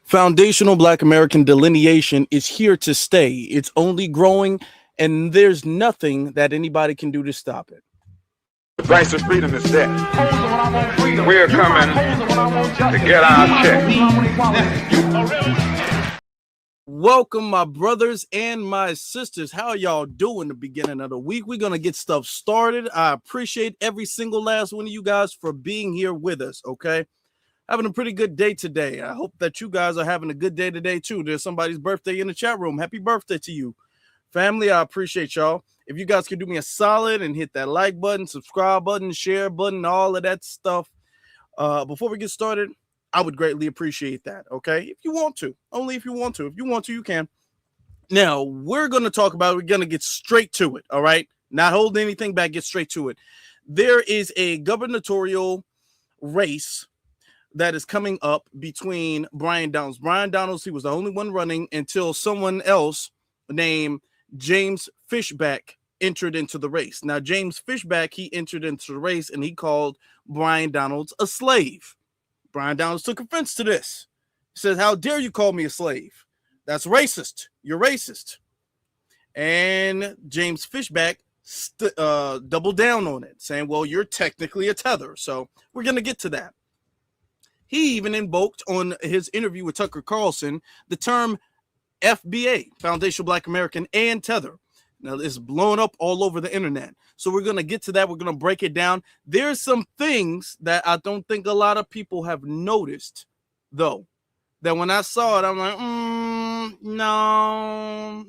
Foundational Black American delineation is here to stay. It's only growing, and there's nothing that anybody can do to stop it. The price of freedom is death. We're coming to get our check. Welcome, my brothers and my sisters. How y'all doing the beginning of the week? We're going to get stuff started. I appreciate every single last one of you guys for being here with us, okay? Having a pretty good day today. I hope that you guys are having a good day today, too. There's somebody's birthday in the chat room. Happy birthday to you. Family, I appreciate y'all. If you guys could do me a solid and hit that like button, subscribe button, share button, all of that stuff. Before we get started, I would greatly appreciate that, okay? If you want to. Only if you want to. If you want to, you can. Now, we're going to get straight to it, all right? Not holding anything back, get straight to it. There is a gubernatorial race that is coming up between Byron Donalds. Byron Donalds, he was the only one running until someone else named James Fishback entered into the race. Now, James Fishback, he entered into the race and he called Byron Donalds a slave. Byron Donalds took offense to this. He says, "How dare you call me a slave? That's racist. You're racist." And James Fishback doubled down on it, saying, "Well, you're technically a tether." So we're going to get to that. He even invoked on his interview with Tucker Carlson the term FBA, Foundational Black American, and tether. Now, it's blown up all over the internet. So we're going to get to that. We're going to break it down. There's some things that I don't think a lot of people have noticed, though, that when I saw it, I'm like,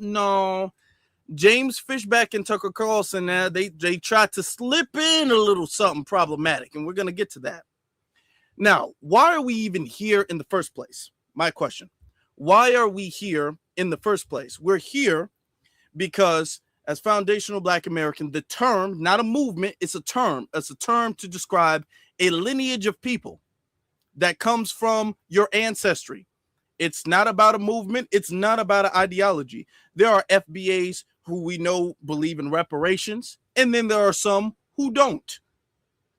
no. James Fishback and Tucker Carlson, they tried to slip in a little something problematic, and we're going to get to that. Now, why are we even here in the first place? My question. Why are we here in the first place? We're here because as Foundational Black American, the term, not a movement, it's a term. It's a term to describe a lineage of people that comes from your ancestry. It's not about a movement. It's not about an ideology. There are FBAs who we know believe in reparations, and then there are some who don't.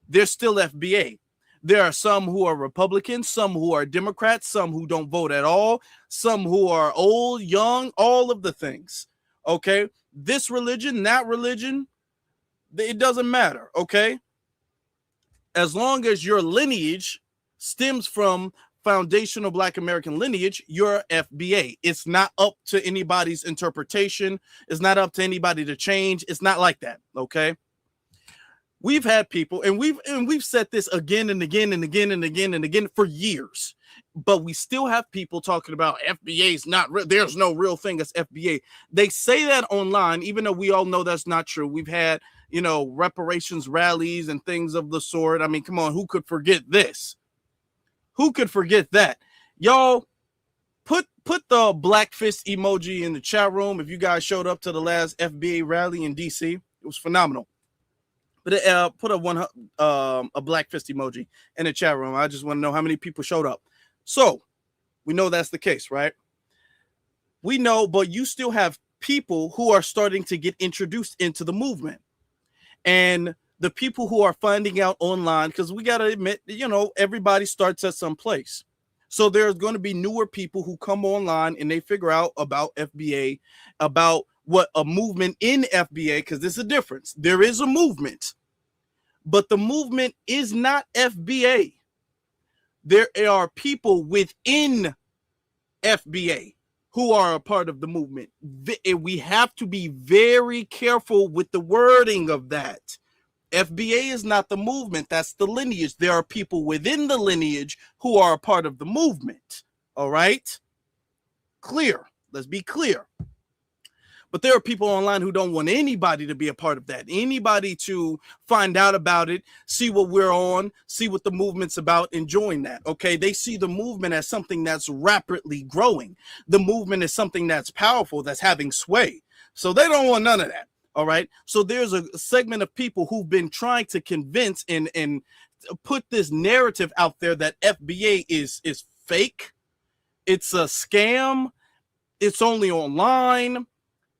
They're still FBA. There are some who are Republicans, some who are Democrats, some who don't vote at all, some who are old, young, all of the things. Okay? This religion, that religion, it doesn't matter. Okay? As long as your lineage stems from Foundational Black American lineage, you're FBA. It's not up to anybody's interpretation. It's not up to anybody to change. It's not like that. Okay? We've had people, and we've said this again and again and again and again and again for years, but we still have people talking about FBA is not real. There's no real thing as FBA. They say that online, even though we all know that's not true. We've had, reparations rallies and things of the sort. I mean, come on, who could forget this? Who could forget that? Y'all, put the black fist emoji in the chat room if you guys showed up to the last FBA rally in DC. It was phenomenal. But put a black fist emoji in the chat room. I just want to know how many people showed up. So we know that's the case, right? We know, but you still have people who are starting to get introduced into the movement. And the people who are finding out online, because we got to admit, everybody starts at some place. So there's going to be newer people who come online and they figure out about FBA, about what a movement in FBA, because there's a difference. There is a movement, but the movement is not FBA. There are people within FBA who are a part of the movement. We have to be very careful with the wording of that. FBA is not the movement. That's the lineage. There are people within the lineage who are a part of the movement. All right? Clear. Let's be clear. But there are people online who don't want anybody to be a part of that, anybody to find out about it, see what we're on, see what the movement's about, and join that, okay? They see the movement as something that's rapidly growing. The movement is something that's powerful, that's having sway. So they don't want none of that, all right? So there's a segment of people who've been trying to convince and put this narrative out there that FBA is fake. It's a scam. It's only online.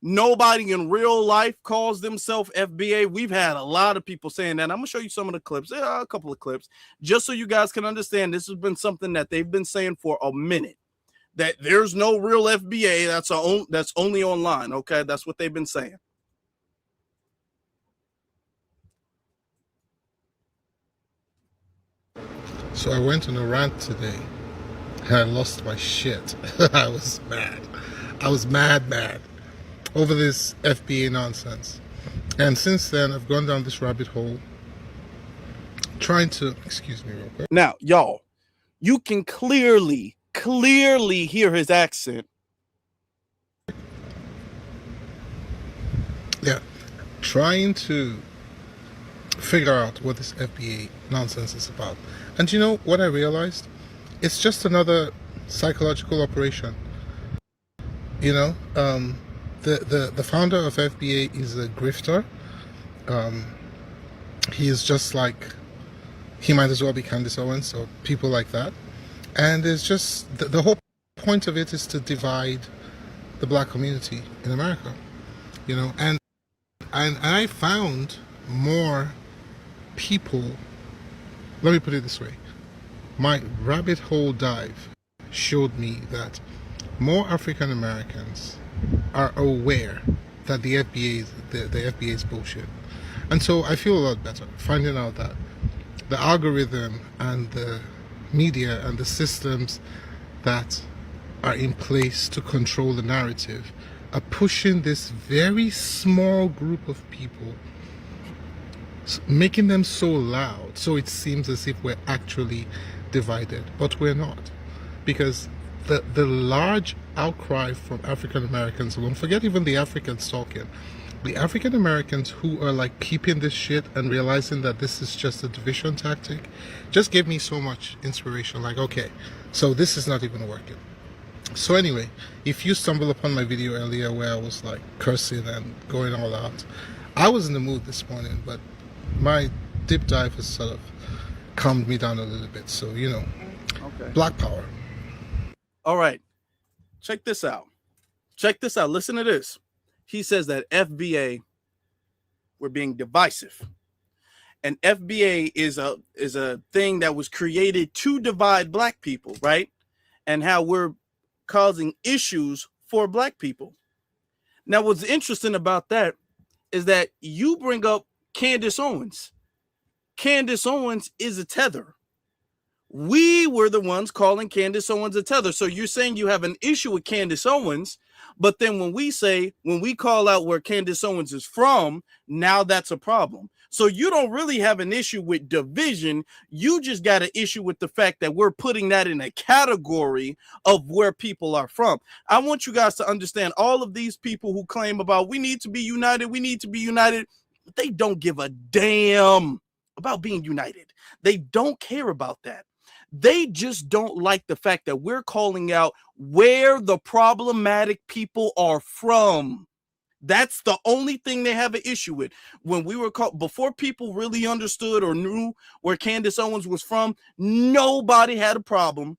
Nobody in real life calls themselves FBA. We've had a lot of people saying that. I'm going to show you some of the clips, a couple of clips, just so you guys can understand this has been something that they've been saying for a minute. that there's no real FBA. That's only online. Okay, that's what they've been saying. So I went on a rant today and I lost my shit. I was mad. I was mad over this FBA nonsense. And since then, I've gone down this rabbit hole trying to, excuse me real quick. Now, y'all, you can clearly hear his accent. Yeah, trying to figure out what this FBA nonsense is about. And you know what I realized? It's just another psychological operation. You know, the founder of FBA is a grifter. He is just like, he might as well be Candace Owens or people like that. And it's just, the whole point of it is to divide the black community in America. You know, and I found more people, let me put it this way, my rabbit hole dive showed me that more African Americans are aware that the FBA is bullshit. And so I feel a lot better finding out that the algorithm and the media and the systems that are in place to control the narrative are pushing this very small group of people, making them so loud, so it seems as if we're actually divided, but we're not. Because the large outcry from African Americans alone, forget even the Africans talking, the African Americans who are like peeping this shit and realizing that this is just a division tactic, just gave me so much inspiration. Like, okay, so this is not even working. So anyway, if you stumble upon my video earlier where I was like cursing and going all out, I was in the mood this morning, but my deep dive has sort of calmed me down a little bit. So, you know, okay. Black power. All right, check this out. Listen to this. He says that FBA, we're being divisive. And FBA is a thing that was created to divide black people, right? And how we're causing issues for black people. Now, what's interesting about that is that you bring up Candace Owens. Candace Owens is a tether. We were the ones calling Candace Owens a tether. So you're saying you have an issue with Candace Owens, but then when we call out where Candace Owens is from, now that's a problem. So you don't really have an issue with division. You just got an issue with the fact that we're putting that in a category of where people are from. I want you guys to understand, all of these people who claim about we need to be united, they don't give a damn about being united. They don't care about that. They just don't like the fact that we're calling out where the problematic people are from. That's the only thing they have an issue with. When we were called, before people really understood or knew where Candace Owens was from, nobody had a problem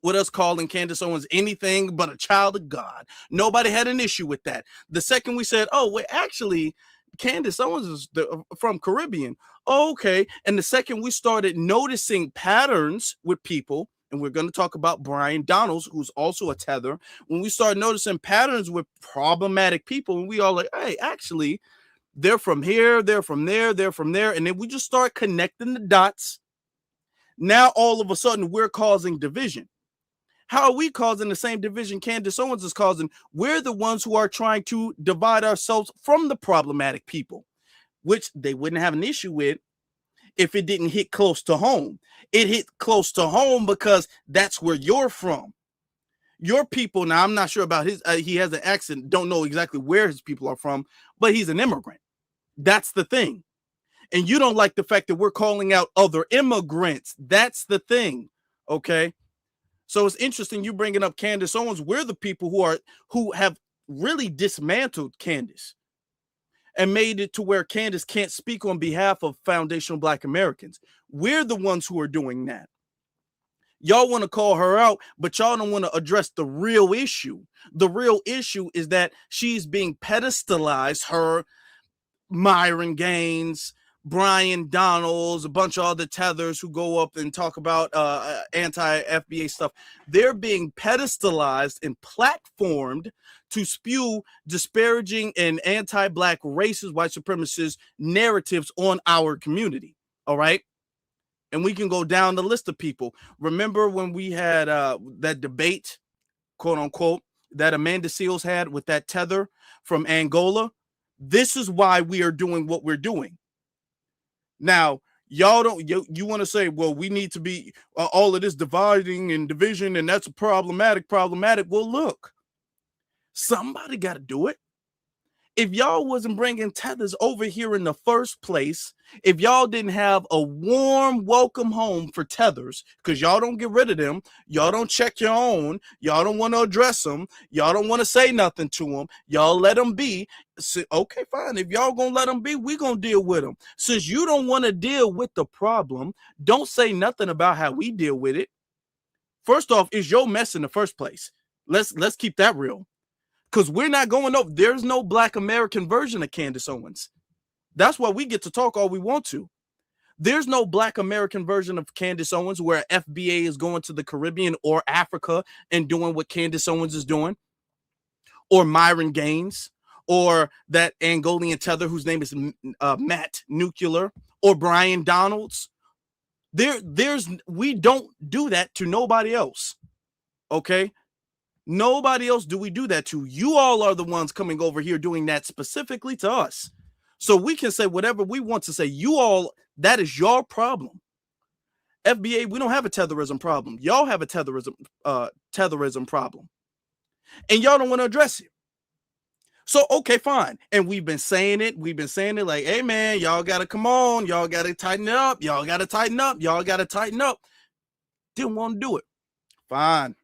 with us calling Candace Owens anything but a child of God. Nobody had an issue with that. The second we said, oh, well, actually, Candace Owens is from Caribbean. Okay. And the second we started noticing patterns with people, and we're going to talk about Byron Donalds, who's also a tether, when we start noticing patterns with problematic people, and we all like, hey, actually, they're from here, they're from there, they're from there. And then we just start connecting the dots. Now, all of a sudden, we're causing division. How are we causing the same division Candace Owens is causing? We're the ones who are trying to divide ourselves from the problematic people, which they wouldn't have an issue with if it didn't hit close to home. It hit close to home because that's where you're from. Your people, now I'm not sure about his, he has an accent, don't know exactly where his people are from, but he's an immigrant. That's the thing. And you don't like the fact that we're calling out other immigrants. That's the thing, okay? So it's interesting you bringing up Candace Owens. We're the people who have really dismantled Candace and made it to where Candace can't speak on behalf of foundational Black Americans. We're the ones who are doing that. Y'all want to call her out, but y'all don't want to address the real issue. The real issue is that she's being pedestalized. Her, Myron Gaines, Byron Donalds, a bunch of other tethers who go up and talk about anti-FBA stuff. They're being pedestalized and platformed to spew disparaging and anti-black racist, white supremacist narratives on our community. All right. And we can go down the list of people. Remember when we had that debate, quote unquote, that Amanda Seals had with that tether from Angola? This is why we are doing what we're doing. Now, y'all don't, you want to say, well, we need to be all of this dividing and division, and that's problematic. Well, look, somebody got to do it. If y'all wasn't bringing tethers over here in the first place, if y'all didn't have a warm welcome home for tethers, because y'all don't get rid of them, y'all don't check your own, y'all don't want to address them, y'all don't want to say nothing to them, y'all let them be. So, okay, fine. If y'all gonna let them be, we gonna deal with them. Since you don't want to deal with the problem, don't say nothing about how we deal with it. First off, it's your mess in the first place. Let's keep that real. Because we're not going up. There's no Black American version of Candace Owens. That's why we get to talk all we want to. There's no Black American version of Candace Owens where FBA is going to the Caribbean or Africa and doing what Candace Owens is doing. Or Myron Gaines. Or that Angolian tether whose name is Matt Nuclear. Or Byron Donalds. We don't do that to nobody else. Okay? Nobody else do we do that to. You all are the ones coming over here doing that specifically to us. So we can say whatever we want to say. You all, that is your problem. FBA, we don't have a tetherism problem. Y'all have a tetherism problem. And y'all don't want to address it. So, okay, fine. And we've been saying it. We've been saying it like, hey, man, y'all got to come on. Y'all got to tighten it up. Y'all got to tighten up. Y'all got to tighten up. Didn't want to do it. Fine.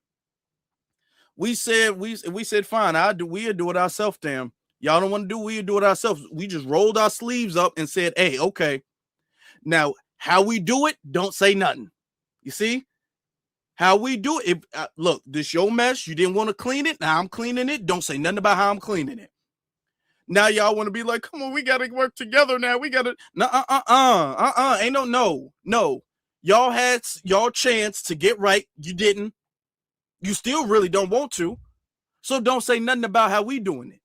We said fine. We'll do it ourselves, damn. Y'all don't want to do, we'll do it ourselves. We just rolled our sleeves up and said, hey, okay. Now, how we do it, don't say nothing. You see? How we do it. Look, this your mess. You didn't want to clean it. Now I'm cleaning it. Don't say nothing about how I'm cleaning it. Now y'all want to be like, come on, we got to work together now. We got to, ain't no. Y'all had y'all chance to get right. You didn't. You still really don't want to, so don't say nothing about how we doing it.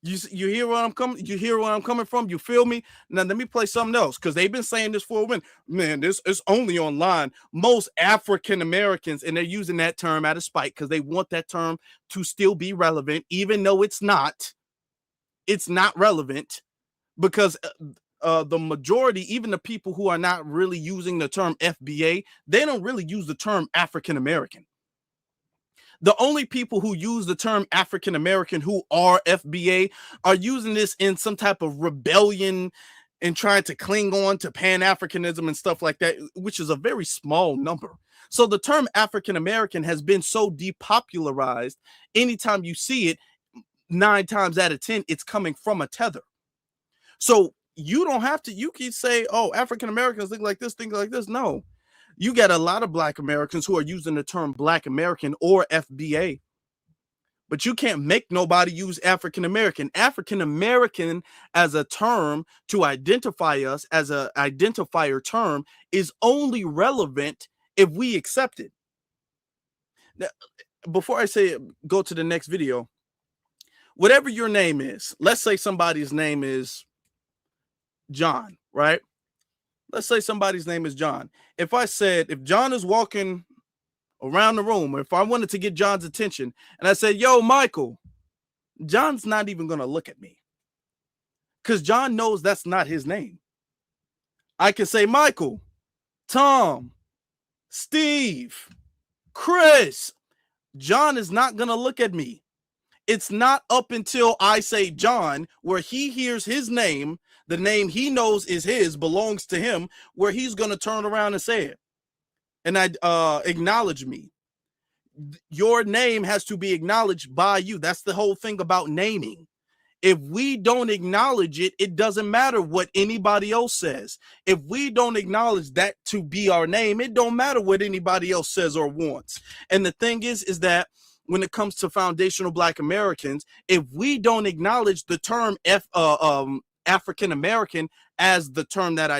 You hear where I'm coming? You hear where I'm coming from? You feel me? Now let me play something else because they've been saying this for a minute. Man, this is only online. Most African Americans, and they're using that term out of spite because they want that term to still be relevant, even though it's not. It's not relevant because the majority, even the people who are not really using the term FBA, they don't really use the term African American. The only people who use the term African American who are FBA are using this in some type of rebellion and trying to cling on to Pan-Africanism and stuff like that, which is a very small number. So the term African American has been so depopularized. Anytime you see it, 9 times out of 10, it's coming from a tether. So you don't have to, you can say, oh, African Americans think like this, think like this. No. You got a lot of Black Americans who are using the term Black American or FBA, but you can't make nobody use African American. African American as a term to identify us as an identifier term is only relevant if we accept it. Now, before I say go to the next video, whatever your name is, let's say somebody's name is John, right? Let's say somebody's name is John. If I said, if John is walking around the room, or if I wanted to get John's attention, and I said, yo, Michael, John's not even going to look at me because John knows that's not his name. I can say, Michael, Tom, Steve, Chris. John is not going to look at me. It's not up until I say John, where he hears his name, the name he knows is his, belongs to him, where he's going to turn around and say it. And acknowledge me. Your name has to be acknowledged by you. That's the whole thing about naming. If we don't acknowledge it, it doesn't matter what anybody else says. If we don't acknowledge that to be our name, it don't matter what anybody else says or wants. And the thing is that when it comes to foundational Black Americans, if we don't acknowledge the term African American as the term that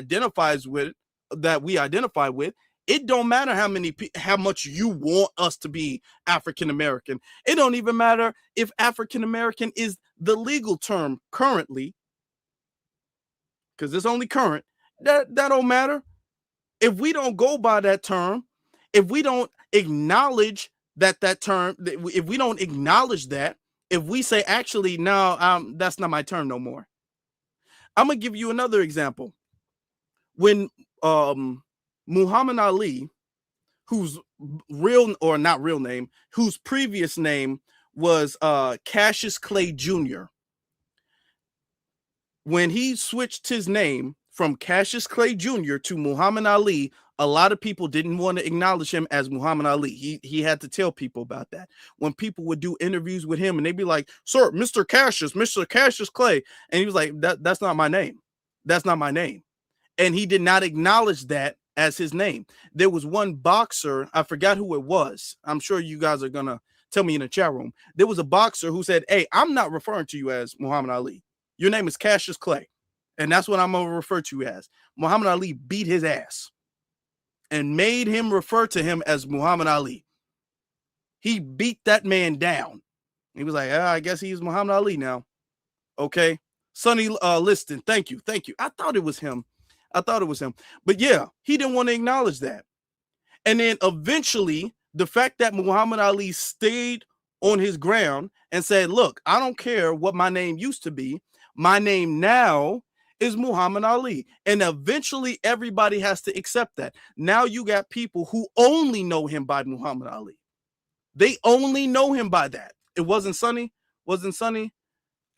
we identify with. It don't matter how much you want us to be African American. It don't even matter if African American is the legal term currently, because it's only current. That don't matter. If we don't go by that term, if we don't acknowledge that term, if we don't acknowledge that, if we say, actually, no, that's not my term no more. I'm going to give you another example. When Muhammad Ali, whose whose previous name was Cassius Clay Jr., when he switched his name from Cassius Clay Jr. to Muhammad Ali, a lot of people didn't want to acknowledge him as Muhammad Ali. He had to tell people about that. When people would do interviews with him and they'd be like, "Sir, Mr. Cassius Clay." And he was like, that's not my name. That's not my name. And he did not acknowledge that as his name. There was one boxer, I forgot who it was. I'm sure you guys are going to tell me in the chat room. There was a boxer who said, "Hey, I'm not referring to you as Muhammad Ali. Your name is Cassius Clay. And that's what I'm going to refer to you as." Muhammad Ali beat his ass and made him refer to him as Muhammad Ali. He beat that man down. He was like, I guess he's Muhammad Ali now. Okay. Sonny Liston, thank you. I thought it was him. But yeah, he didn't want to acknowledge that. And then eventually, the fact that Muhammad Ali stayed on his ground and said, "Look, I don't care what my name used to be. My name now is Muhammad Ali." And eventually everybody has to accept that. Now you got people who only know him by Muhammad Ali. They only know him by that. It wasn't Sonny.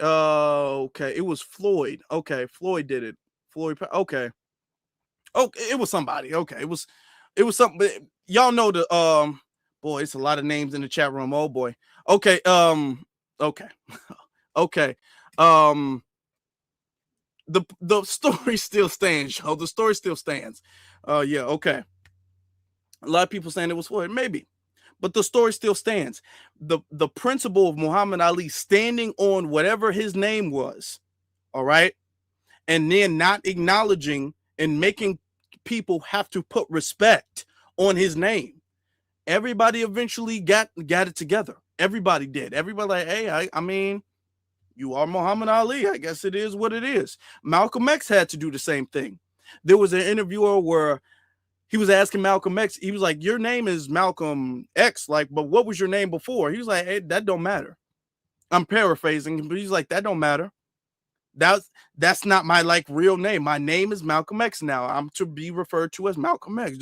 Okay. It was Floyd. Okay. Floyd did it. Okay. Okay. It was somebody. Okay. It was something. Y'all know the, boy, it's a lot of names in the chat room. Oh boy. Okay. Okay. Okay. The story still stands, yo. The story still stands. Yeah, okay. A lot of people saying it was Floyd, maybe, but the story still stands. The principle of Muhammad Ali standing on whatever his name was, all right, and then not acknowledging and making people have to put respect on his name. Everybody eventually got it together. Everybody did. Everybody like, hey, I mean, you are Muhammad Ali. I guess it is what it is. Malcolm X had to do the same thing. There was an interviewer where he was asking Malcolm X. He was like, "Your name is Malcolm X. Like, but what was your name before?" He was like, "Hey, that don't matter." I'm paraphrasing, but he's like, "That don't matter. That's not my like real name. My name is Malcolm X now. I'm to be referred to as Malcolm X."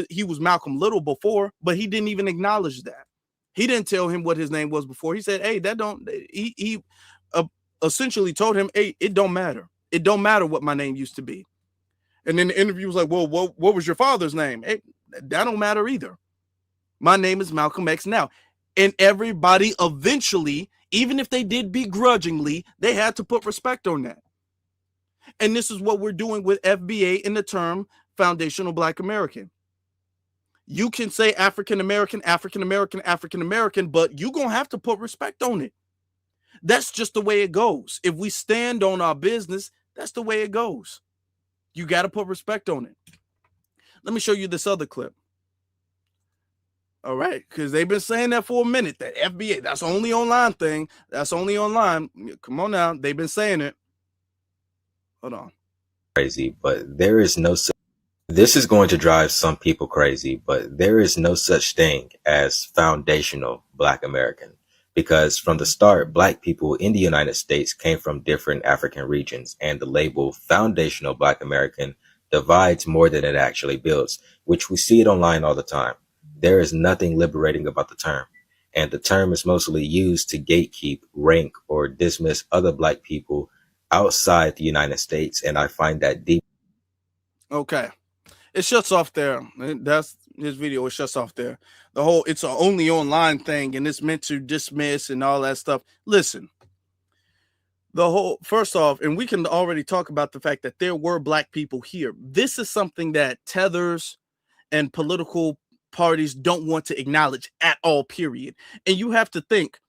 He was Malcolm Little before, but he didn't even acknowledge that. He didn't tell him what his name was before. He said, "Hey, that don't." He essentially told him, "Hey, it don't matter. It don't matter what my name used to be." And then the interview was like, "Well, what was your father's name?" Hey, that don't matter either. My name is Malcolm X now. And everybody eventually, even if they did begrudgingly, they had to put respect on that. And this is what we're doing with FBA in the term Foundational Black American. You can say African American, but you're going to have to put respect on it. That's just the way it goes. If we stand on our business, that's the way it goes. You got to put respect on it. Let me show you this other clip. All right, because they've been saying that for a minute, that FBA, that's only online thing. That's only online. Come on now. They've been saying it. Hold on. Crazy, but there is no such. This is going to drive some people crazy, but there is no such thing as foundational Black American, because from the start, Black people in the United States came from different African regions, and the label foundational Black American divides more than it actually builds, which we see it online all the time. There is nothing liberating about the term, and the term is mostly used to gatekeep, rank, or dismiss other Black people outside the United States, and I find that deep. Okay. It shuts off there. That's his video. It shuts off there. It's an only online thing, and it's meant to dismiss and all that stuff. Listen, first off, and we can already talk about the fact that there were Black people here. This is something that tethers and political parties don't want to acknowledge at all, period. And you have to think,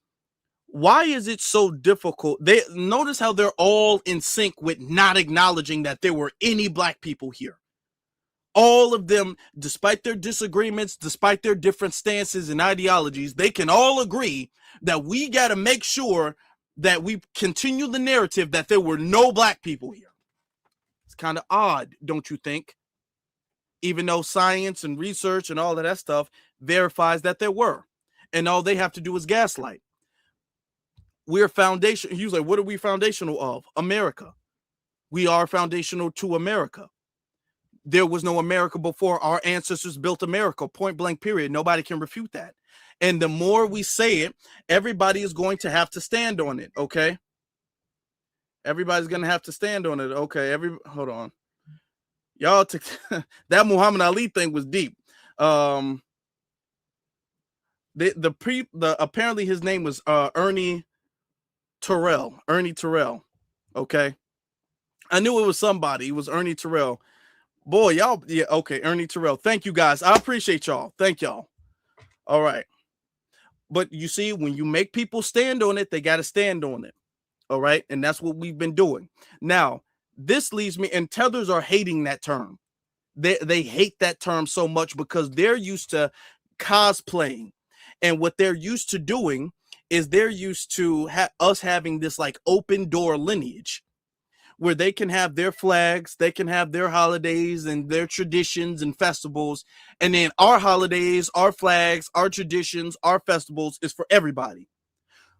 Why is it so difficult? They notice how they're all in sync with not acknowledging that there were any black people here. All of them, despite their disagreements, despite their different stances and ideologies, they can all agree that we got to make sure that we continue the narrative that there were no black people here. It's kind of odd, don't you think? Even though science and research and all of that stuff verifies that there were. And all they have to do is gaslight. We're foundation. He was like, what are we foundational of? America. We are foundational to America. There was no America before our ancestors built America, point blank, period. Nobody can refute that. And the more we say it, everybody is going to have to stand on it, okay? Everybody's going to have to stand on it, okay? Hold on. Y'all, that Muhammad Ali thing was deep. Apparently his name was Ernie Terrell, okay? I knew it was somebody. It was Ernie Terrell. Boy, y'all, yeah, okay, Ernie Terrell. Thank you, guys. I appreciate y'all. Thank y'all. All right. But you see, when you make people stand on it, they got to stand on it. All right? And that's what we've been doing. Now, this leaves me, and tethers are hating that term. They hate that term so much because they're used to cosplaying. And what they're used to doing is they're used to us having this like open door lineage, where they can have their flags, they can have their holidays and their traditions and festivals. And then our holidays, our flags, our traditions, our festivals is for everybody.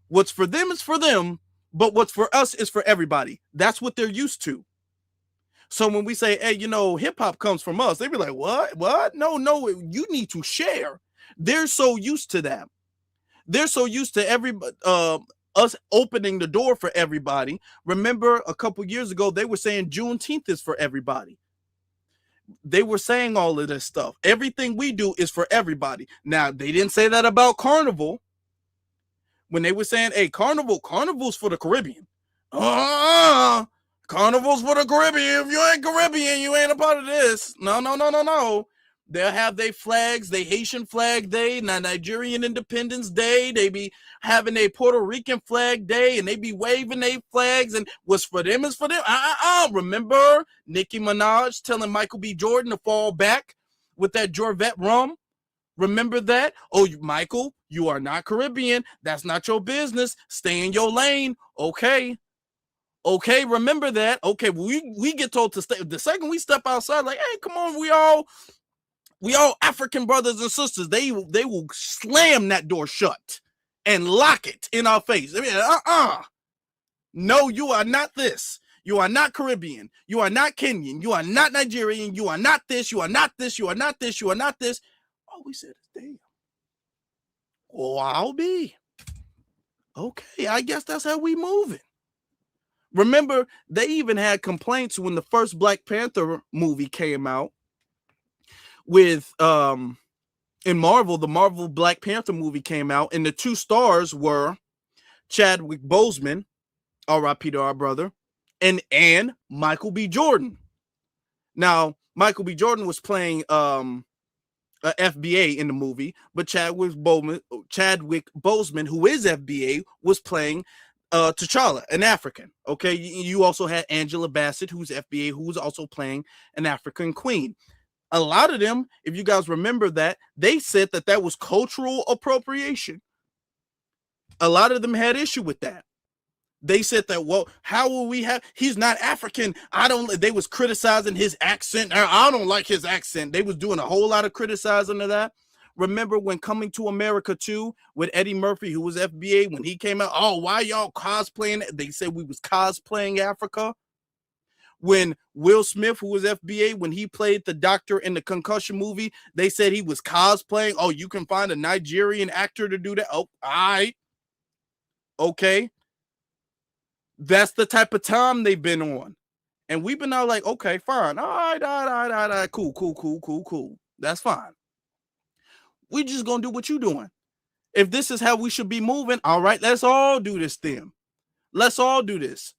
What's for them is for them, but what's for us is for everybody. That's what they're used to. So when we say, hey, hip hop comes from us, they be like, what? No, you need to share. They're so used to that. They're so used to us opening the door for everybody. Remember a couple years ago, they were saying Juneteenth is for everybody. They were saying all of this stuff. Everything we do is for everybody. Now, they didn't say that about Carnival. When they were saying, hey, Carnival's for the Caribbean. Carnival's for the Caribbean. If you ain't Caribbean, you ain't a part of this. No. They'll have their flags, they Haitian flag day, Nigerian Independence Day. They be having a Puerto Rican flag day, and they be waving their flags, and what's for them is for them. Remember Nicki Minaj telling Michael B. Jordan to fall back with that Jorvette rum? Remember that? Oh, Michael, you are not Caribbean. That's not your business. Stay in your lane. Okay, remember that. Okay, we get told to stay. The second we step outside, like, hey, come on, we all African brothers and sisters. They will slam that door shut and lock it in our face. I mean, No, you are not this. You are not Caribbean. You are not Kenyan. You are not Nigerian. You are not this. You are not this. You are not this. You are not this. All we said is, damn. Oh, I'll be. Okay, I guess that's how we moving. Remember, they even had complaints when the first Black Panther movie came out. With in Marvel, the Marvel Black Panther movie came out, and the two stars were Chadwick Boseman, R.I.P. to our brother, and Michael B. Jordan. Now, Michael B. Jordan was playing a FBA in the movie, but Chadwick Boseman, who is FBA, was playing T'Challa, an African. Okay, you also had Angela Bassett, who's FBA, who was also playing an African queen. A lot of them, if you guys remember that, they said that was cultural appropriation. A lot of them had issue with that. They said that, well, how will we have, he's not African. They was criticizing his accent. I don't like his accent. They was doing a whole lot of criticizing of that. Remember when Coming to America 2 with Eddie Murphy, who was FBA, when he came out, oh, why y'all cosplaying? They said we was cosplaying Africa. When Will Smith, who was FBA, when he played the doctor in the Concussion movie, they said he was cosplaying. Oh, you can find a Nigerian actor to do that. Oh, all right. Okay. That's the type of time they've been on. And we've been out like, okay, fine. All right. Cool. That's fine. We just going to do what you doing. If this is how we should be moving, all right, let's all do this then. Let's all do this.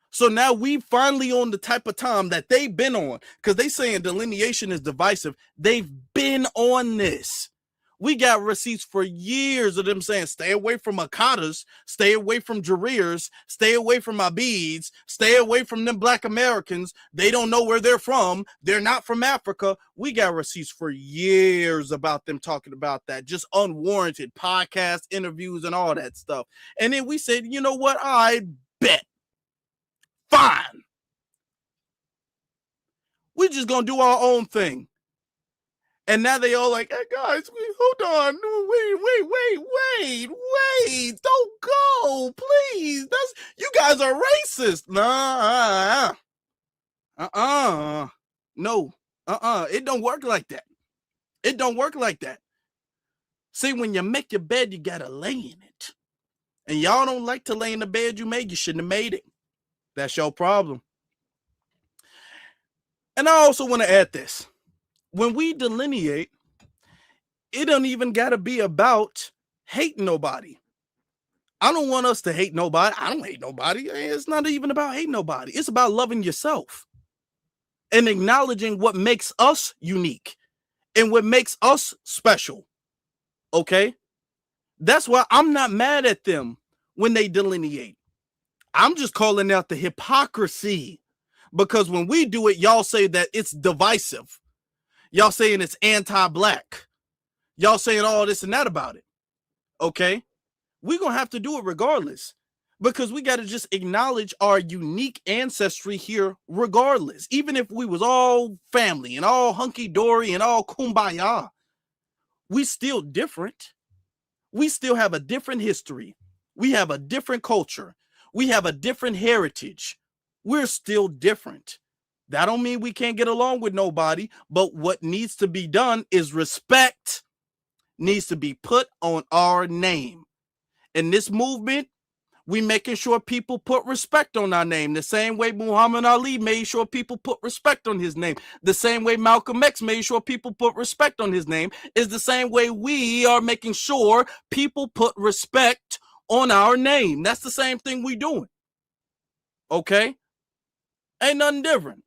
So now we finally on the type of time that they've been on, because they saying delineation is divisive. They've been on this. We got receipts for years of them saying, stay away from Akatas, stay away from Jareers, stay away from my beads, stay away from them Black Americans. They don't know where they're from. They're not from Africa. We got receipts for years about them talking about that, just unwarranted podcast interviews and all that stuff. And then we said, you know what? I bet. Fine. We're just going to do our own thing. And now they all like, hey guys, hold on, wait, don't go, please. You guys are racist. Nah, no, it don't work like that. It don't work like that. See, when you make your bed, you gotta lay in it. And y'all don't like to lay in the bed you made. You shouldn't have made it. That's your problem. And I also want to add this. When we delineate, it don't even got to be about hating nobody. I don't want us to hate nobody. I don't hate nobody. It's not even about hating nobody. It's about loving yourself and acknowledging what makes us unique and what makes us special. Okay? That's why I'm not mad at them when they delineate. I'm just calling out the hypocrisy, because when we do it, y'all say that it's divisive. Y'all saying it's anti-Black. Y'all saying all this and that about it. Okay? We're going to have to do it regardless, because we got to just acknowledge our unique ancestry here regardless. Even if we was all family and all hunky-dory and all kumbaya, we still different. We still have a different history. We have a different culture. We have a different heritage. We're still different. That don't mean we can't get along with nobody, but what needs to be done is respect needs to be put on our name. In this movement, we making sure people put respect on our name. The same way Muhammad Ali made sure people put respect on his name. The same way Malcolm X made sure people put respect on his name is the same way we are making sure people put respect on our name. That's the same thing we doing. Okay? Ain't nothing different.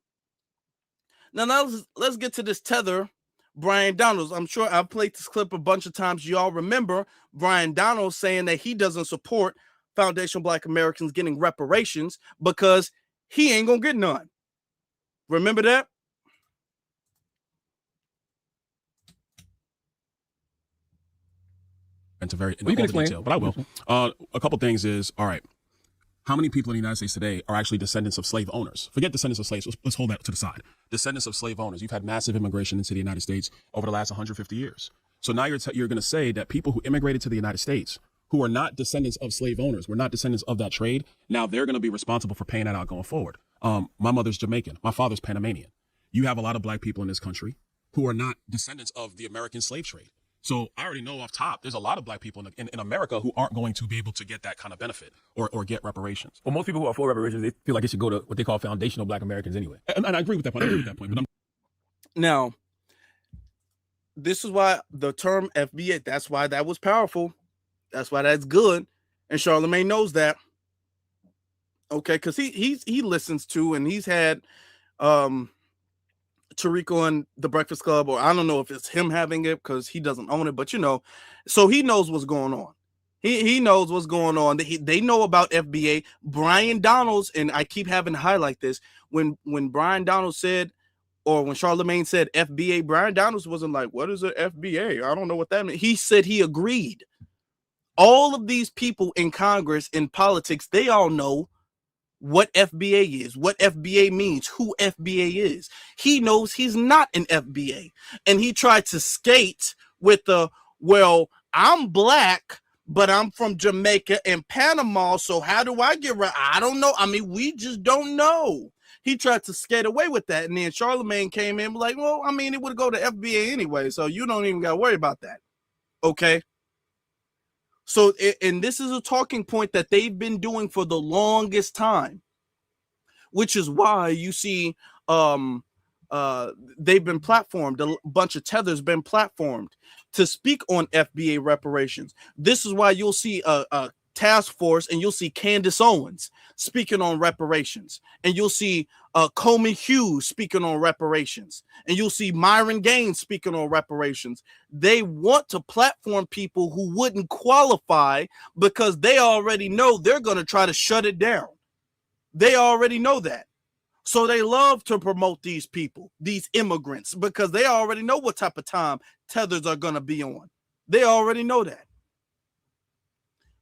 Now let's get to this tether, Byron Donalds. I'm sure I've played this clip a bunch of times. Y'all remember Byron Donalds saying that he doesn't support foundational Black Americans getting reparations because he ain't gonna get none. Remember that? Into very in detail, but I will. A couple things is, all right, how many people in the United States today are actually descendants of slave owners? Forget descendants of slaves. Let's hold that to the side. Descendants of slave owners. You've had massive immigration into the United States over the last 150 years. So now you're going to say that people who immigrated to the United States, who are not descendants of slave owners, were not descendants of that trade, now they're going to be responsible for paying that out going forward. My mother's Jamaican. My father's Panamanian. You have a lot of Black people in this country who are not descendants of the American slave trade. So I already know off top, there's a lot of Black people in America who aren't going to be able to get that kind of benefit or get reparations. Well, most people who are for reparations, they feel like it should go to what they call foundational Black Americans anyway. And I agree with that point. But now, this is why the term FBA, that's why that was powerful. That's why that's good. And Charlemagne knows that. Okay, because he listens to, and he's had Tariq on the Breakfast Club, or I don't know if it's him having it because he doesn't own it, but so he knows what's going on. He knows what's going on. They know about FBA. Byron Donalds, and I keep having to highlight this, when Byron Donalds said, or when Charlemagne said FBA, Byron Donalds wasn't like, what is an FBA? I don't know what that means. He said he agreed. All of these people in Congress, in politics, they all know what FBA is, what FBA means, who FBA is. He knows he's not an FBA. And he tried to skate with well, I'm Black, but I'm from Jamaica and Panama, so how do I get right? I don't know. I mean, we just don't know. He tried to skate away with that. And then Charlemagne came in like, well, I mean, it would go to FBA anyway, so you don't even got to worry about that. Okay? So, and this is a talking point that they've been doing for the longest time, which is why you see they've been platformed. A bunch of tethers been platformed to speak on FBA reparations. This is why you'll see a task force, and you'll see Candace Owens speaking on reparations, and you'll see Coleman Hughes speaking on reparations, and you'll see Myron Gaines speaking on reparations. They want to platform people who wouldn't qualify because they already know they're going to try to shut it down. They already know that. So they love to promote these people, these immigrants, because they already know what type of time tethers are going to be on. They already know that.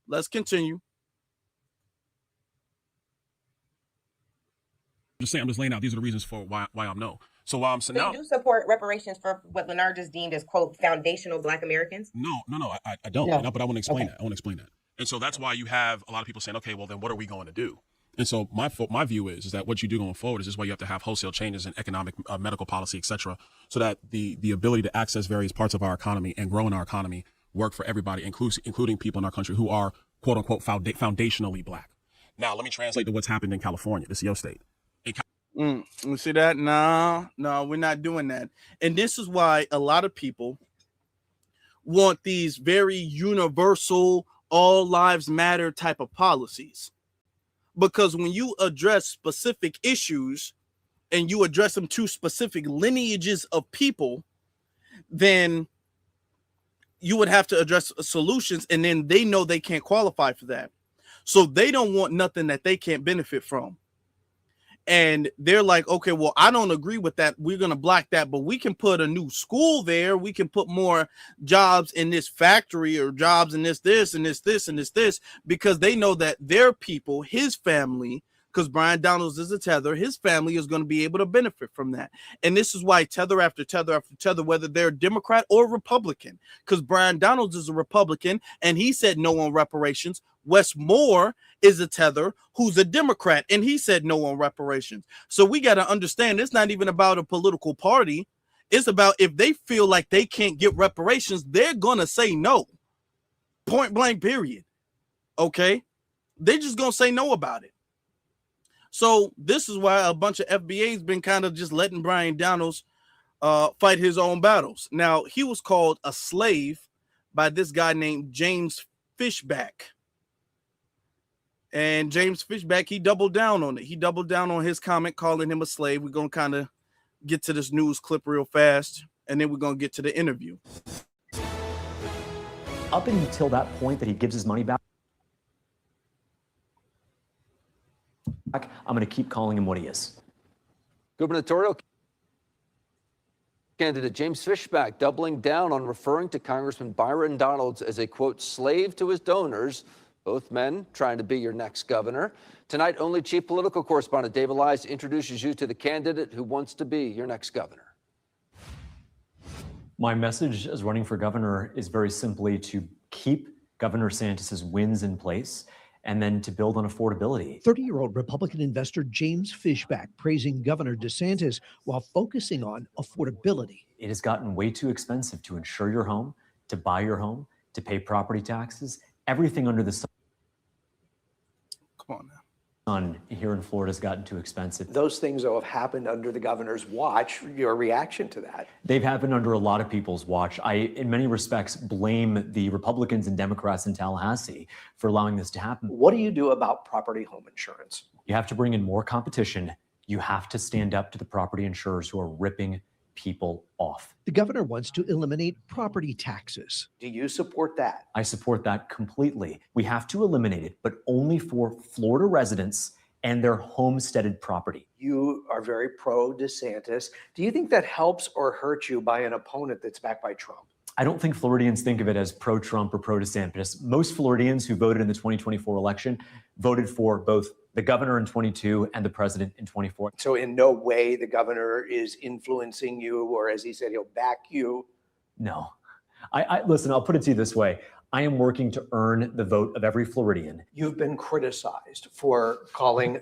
Let's continue. I'm just laying out. These are the reasons for why I'm no. So so now you do support reparations for what Leonard just deemed as, quote, foundational Black Americans? No, I don't. No. No, but I want to explain Okay. that. I want to explain that. And so that's why you have a lot of people saying, okay, well, then what are we going to do? And so my view is that what you do going forward is just why you have to have wholesale changes in economic, medical policy, et cetera, so that the ability to access various parts of our economy and grow in our economy work for everybody, including people in our country who are, quote unquote, foundationally Black. Now, let me translate to what's happened in California. This is your state. You see that? No, we're not doing that. And this is why a lot of people want these very universal, all lives matter type of policies. Because when you address specific issues and you address them to specific lineages of people, then you would have to address solutions, and then they know they can't qualify for that. So they don't want nothing that they can't benefit from. And they're like, okay, well, I don't agree with that. We're going to block that, but we can put a new school there. We can put more jobs in this factory, or jobs in this, and this, because they know that their people, his family, because Byron Donalds is a tether, his family is going to be able to benefit from that. And this is why tether after tether after tether, whether they're Democrat or Republican, because Byron Donalds is a Republican and he said no on reparations. Wes Moore is a tether who's a Democrat and he said no on reparations. So we got to understand it's not even about a political party. It's about if they feel like they can't get reparations, they're going to say no. Point blank, period. Okay? They're just going to say no about it. So this is why a bunch of FBA's been kind of just letting Byron Donalds fight his own battles. Now, he was called a slave by this guy named James Fishback. And James Fishback, he doubled down on it. He doubled down on his comment calling him a slave. We're going to kind of get to this news clip real fast, and then we're going to get to the interview. Up until that point that he gives his money back, I'm going to keep calling him what he is. Gubernatorial candidate James Fishback doubling down on referring to Congressman Byron Donalds as a, quote, slave to his donors. Both men trying to be your next governor. Tonight, only chief political correspondent Dave Elias introduces you to the candidate who wants to be your next governor. My message as running for governor is very simply to keep Governor DeSantis's wins in place and then to build on affordability. 30-year-old Republican investor James Fishback praising Governor DeSantis while focusing on affordability. It has gotten way too expensive to insure your home, to buy your home, to pay property taxes. Everything under the sun here in Florida has gotten too expensive. Those things, though, have happened under the governor's watch. Your reaction to that? They've happened under a lot of people's watch. I, in many respects, blame the Republicans and Democrats in Tallahassee for allowing this to happen. What do you do about property home insurance? You have to bring in more competition. You have to stand up to the property insurers who are ripping people off. The governor wants to eliminate property taxes. Do you support that? I support that completely. We have to eliminate it, but only for Florida residents and their homesteaded property. You are very pro DeSantis. Do you think that helps or hurts you by an opponent that's backed by Trump? I don't think Floridians think of it as pro-Trump or pro-DeSantis. Most Floridians who voted in the 2024 election voted for both the governor in 22 and the president in 24. So in no way the governor is influencing you, or as he said, he'll back you? No. Listen, I'll put it to you this way. I am working to earn the vote of every Floridian. You've been criticized for calling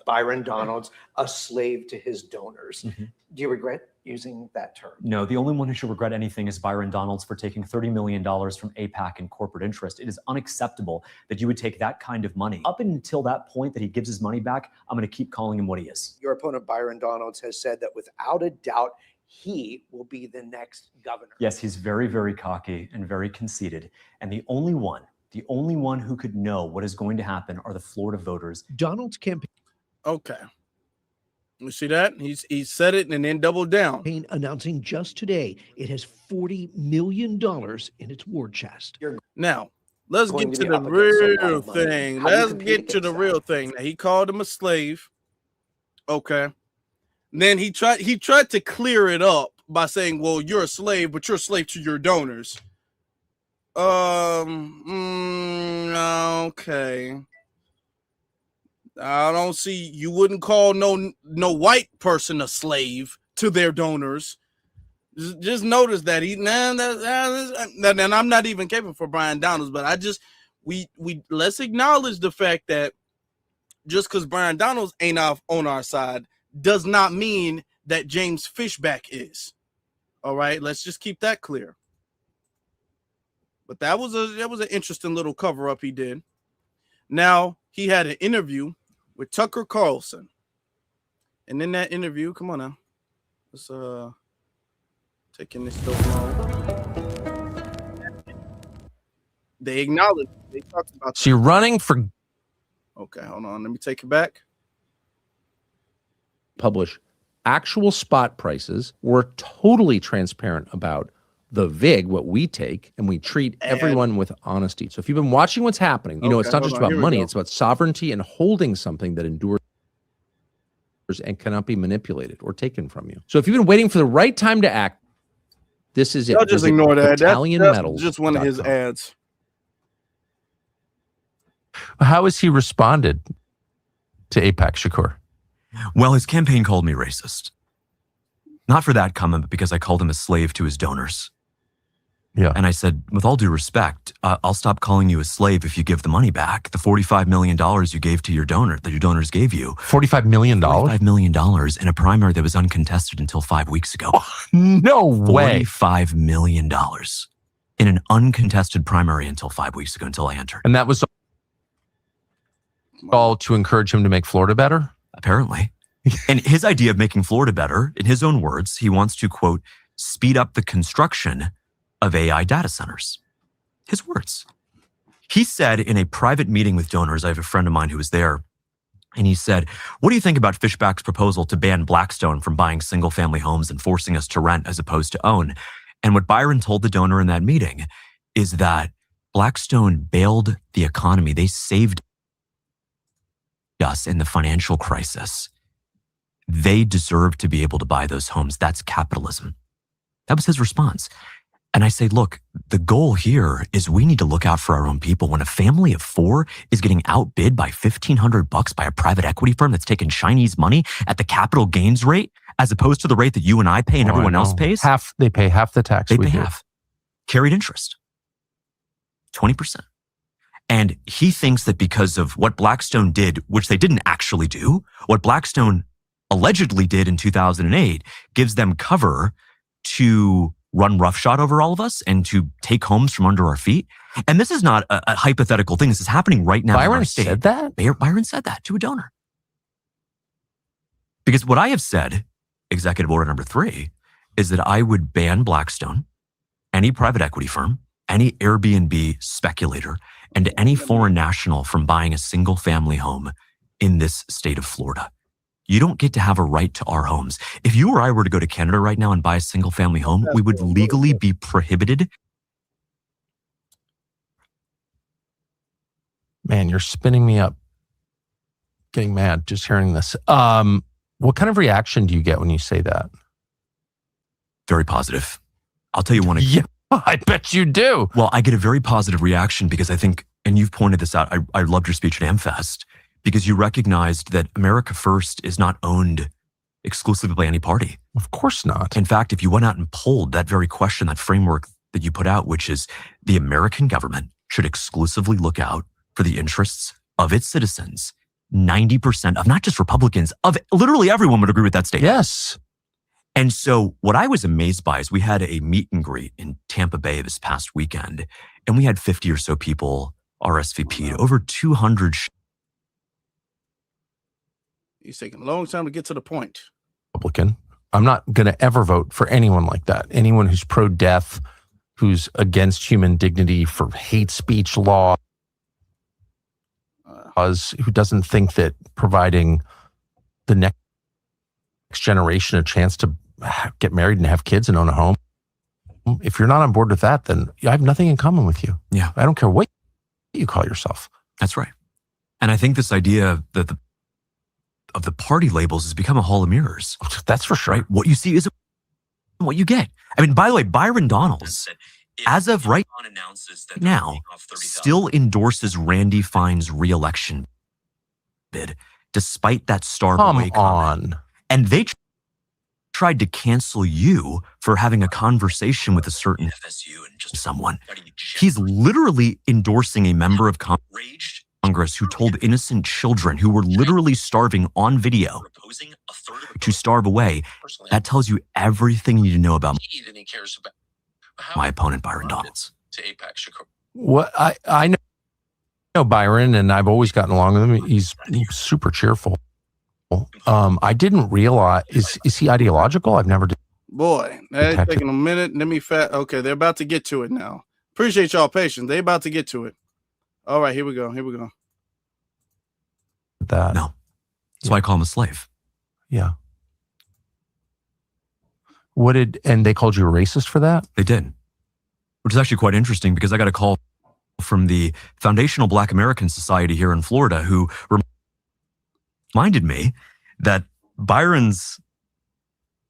Byron Donalds a slave to his donors. Mm-hmm. Do you regret using that term? No, the only one who should regret anything is Byron Donalds for taking $30 million from AIPAC and corporate interest. It is unacceptable that you would take that kind of money. Up until that point that he gives his money back, I'm going to keep calling him what he is. Your opponent, Byron Donalds, has said that without a doubt, he will be the next governor. Yes, he's very, very cocky and very conceited. And the only one The only one who could know what is going to happen are the Florida voters. Donald's campaign Okay. You see that? He said it and then doubled down. announcing just today it has $40 million in its war chest. Now, let's Going get to to be the up against a lot real of money. thing. How do you Let's compete get to the against real that? thing. Now, he called him a slave. Okay. Then he tried to clear it up by saying, well, you're a slave, but you're a slave to your donors. Okay. I don't see, you wouldn't call no white person a slave to their donors. Just notice that and I'm not even caping for Byron Donalds, but we let's acknowledge the fact that just because Byron Donalds ain't on our side does not mean that James Fishback is. All right, let's just keep that clear. But that was an interesting little cover up he did. Now he had an interview with Tucker Carlson, and in that interview, come on now, let's taking this so long. They acknowledged, they talked about. So you're running for. Okay, hold on, let me take it back. Publish actual spot prices. We're totally transparent about the VIG, what we take, and we treat everyone with honesty. So if you've been watching what's happening, you know it's not just about money, it's about sovereignty and holding something that endures and cannot be manipulated or taken from you. So if you've been waiting for the right time to act, this is it. I'll just ignore that. That's just one of his ads. How has he responded to AIPAC, Shakur? Well, his campaign called me racist. Not for that comment, but because I called him a slave to his donors. Yeah. And I said, with all due respect, I'll stop calling you a slave if you give the money back. The $45 million you gave to your donor, that your donors gave you. $45 million? $45 million in a primary that was uncontested until 5 weeks ago. No way. $45 million in an uncontested primary until 5 weeks ago, until I entered. And that was all to encourage him to make Florida better? Apparently. And his idea of making Florida better, in his own words, he wants to, quote, speed up the construction of AI data centers. His words. He said in a private meeting with donors, I have a friend of mine who was there, and he said, what do you think about Fishback's proposal to ban Blackstone from buying single-family homes and forcing us to rent as opposed to own? And what Byron told the donor in that meeting is that Blackstone bailed the economy. They saved us in the financial crisis. They deserve to be able to buy those homes. That's capitalism. That was his response. And I say, look, the goal here is we need to look out for our own people. When a family of four is getting outbid by $1,500 by a private equity firm that's taking Chinese money at the capital gains rate, as opposed to the rate that you and I pay and everyone else pays. They pay half the tax. They pay half. Carried interest. 20%. And he thinks that because of what Blackstone did, which they didn't actually do, what Blackstone allegedly did in 2008 gives them cover to run roughshod over all of us and to take homes from under our feet. And this is not a hypothetical thing. This is happening right now. Byron said that? Byron said that to a donor. Because what I have said, Executive Order number 3, is that I would ban Blackstone, any private equity firm, any Airbnb speculator, and any foreign national from buying a single family home in this state of Florida. You don't get to have a right to our homes. If you or I were to go to Canada right now and buy a single family home, we would legally be prohibited. Man, you're spinning me up. Getting mad just hearing this. What kind of reaction do you get when you say that? Very positive. I'll tell you one. Yeah, I bet you do. Well, I get a very positive reaction because I think, and you've pointed this out, I loved your speech at AmFest, because you recognized that America First is not owned exclusively by any party. Of course not. In fact, if you went out and polled that very question, that framework that you put out, which is the American government should exclusively look out for the interests of its citizens, 90% of not just Republicans, of literally everyone would agree with that statement. Yes. And so what I was amazed by is we had a meet and greet in Tampa Bay this past weekend, and we had 50 or so people RSVP'd, over 200. He's taking a long time to get to the point. Republican. I'm not going to ever vote for anyone like that. Anyone who's pro-death, who's against human dignity, for hate speech law. cause, who doesn't think that providing the next generation a chance to get married and have kids and own a home, if you're not on board with that, then I have nothing in common with you. Yeah. I don't care what you call yourself. That's right. And I think this idea that of the party labels has become a hall of mirrors. That's for sure. Right? What you see is what you get. I mean, by the way, Byron Donalds, as of right now, still endorses Randy Fine's re-election bid, despite that starve away comment. And they tried to cancel you for having a conversation with a certain someone. He's literally endorsing a member of Congress who told innocent children who were literally starving on video to starve away. That tells you everything you need to know about my opponent, Byron Donalds. What I know Byron, and I've always gotten along with him. He's super cheerful. I didn't realize, is he ideological? I've never. Boy, that's taking a minute. Let me okay, they're about to get to it now. Appreciate y'all patience. They're about to get to it. All right, here we go. That. No. That's why I call him a slave. Yeah. And they called you a racist for that? They did. Which is actually quite interesting because I got a call from the Foundational Black American Society here in Florida who reminded me that Byron's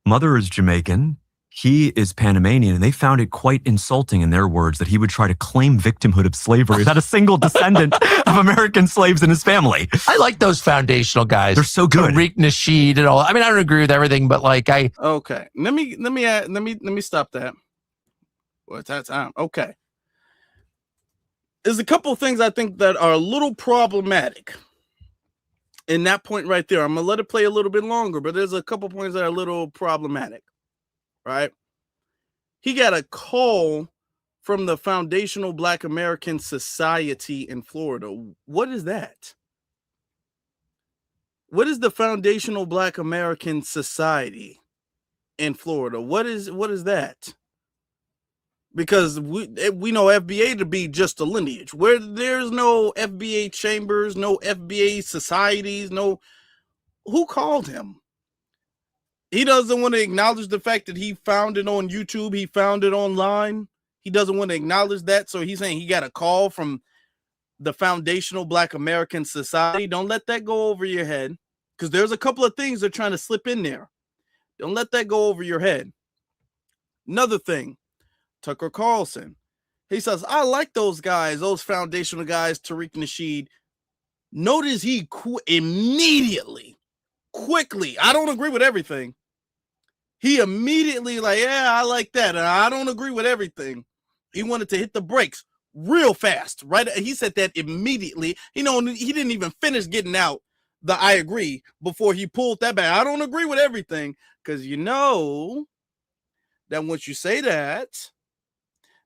mother is Jamaican, he is Panamanian, and they found it quite insulting, in their words, that he would try to claim victimhood of slavery without a single descendant of American slaves in his family. I like those foundational guys. They're so good. Tariq Nasheed and all. I mean, I don't agree with everything, but like Okay. Let me stop that. What's that time? Okay. There's a couple of things I think that are a little problematic in that point right there. I'm gonna let it play a little bit longer, but there's a couple points that are a little problematic. Right? He got a call from the Foundational Black American Society in Florida. What is that? What is the Foundational Black American Society in Florida? What is that? Because we know FBA to be just a lineage where there's no FBA chambers, no FBA societies, no. Who called him? He doesn't want to acknowledge the fact that he found it on YouTube. He found it online. He doesn't want to acknowledge that. So he's saying he got a call from the Foundational Black American Society. Don't let that go over your head, because there's a couple of things they're trying to slip in there. Don't let that go over your head. Another thing, Tucker Carlson. He says, I like those guys, those foundational guys, Tariq Nasheed. Notice he immediately, quickly, I don't agree with everything. He immediately like, yeah, I like that. And I don't agree with everything. He wanted to hit the brakes real fast, right? He said that immediately. He didn't even finish getting out the I agree before he pulled that back. I don't agree with everything, because you know that once you say that,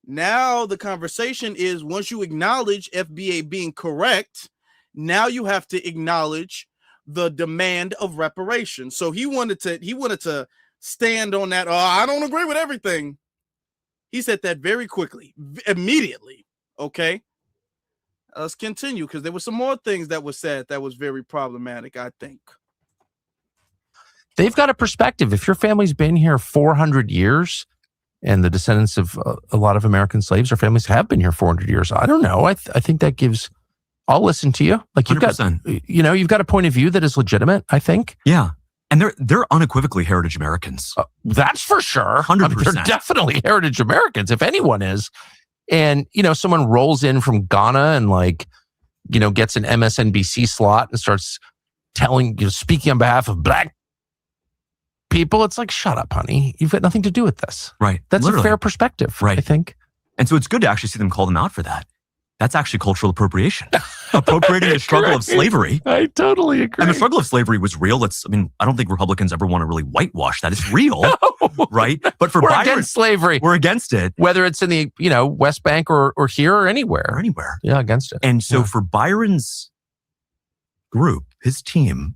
now the conversation is, once you acknowledge FBA being correct, now you have to acknowledge the demand of reparations. So he wanted to stand on that. I don't agree with everything. He said that very quickly, immediately. Okay. Let's continue, because there were some more things that were said that was very problematic, I think. They've got a perspective. If your family's been here 400 years and the descendants of a lot of American slaves or families have been here 400 years, I don't know. I think that gives, I'll listen to you. Like you've 100%. You've got a point of view that is legitimate, I think. Yeah. And they're unequivocally heritage Americans. That's for sure. 100%. They're definitely heritage Americans, if anyone is. And, someone rolls in from Ghana and gets an MSNBC slot and starts speaking on behalf of Black people. It's like, shut up, honey. You've got nothing to do with this. Right. That's Literally. a fair perspective, right. I think. And so it's good to actually see them call them out for that. That's actually cultural appropriation. Appropriating the struggle of slavery. I totally agree. And the struggle of slavery was real. I don't think Republicans ever want to really whitewash that. It's real, right? But for we're Byron, against slavery. We're against it. Whether it's in the, West Bank or here or anywhere. Yeah, against it. And so for Byron's group, his team,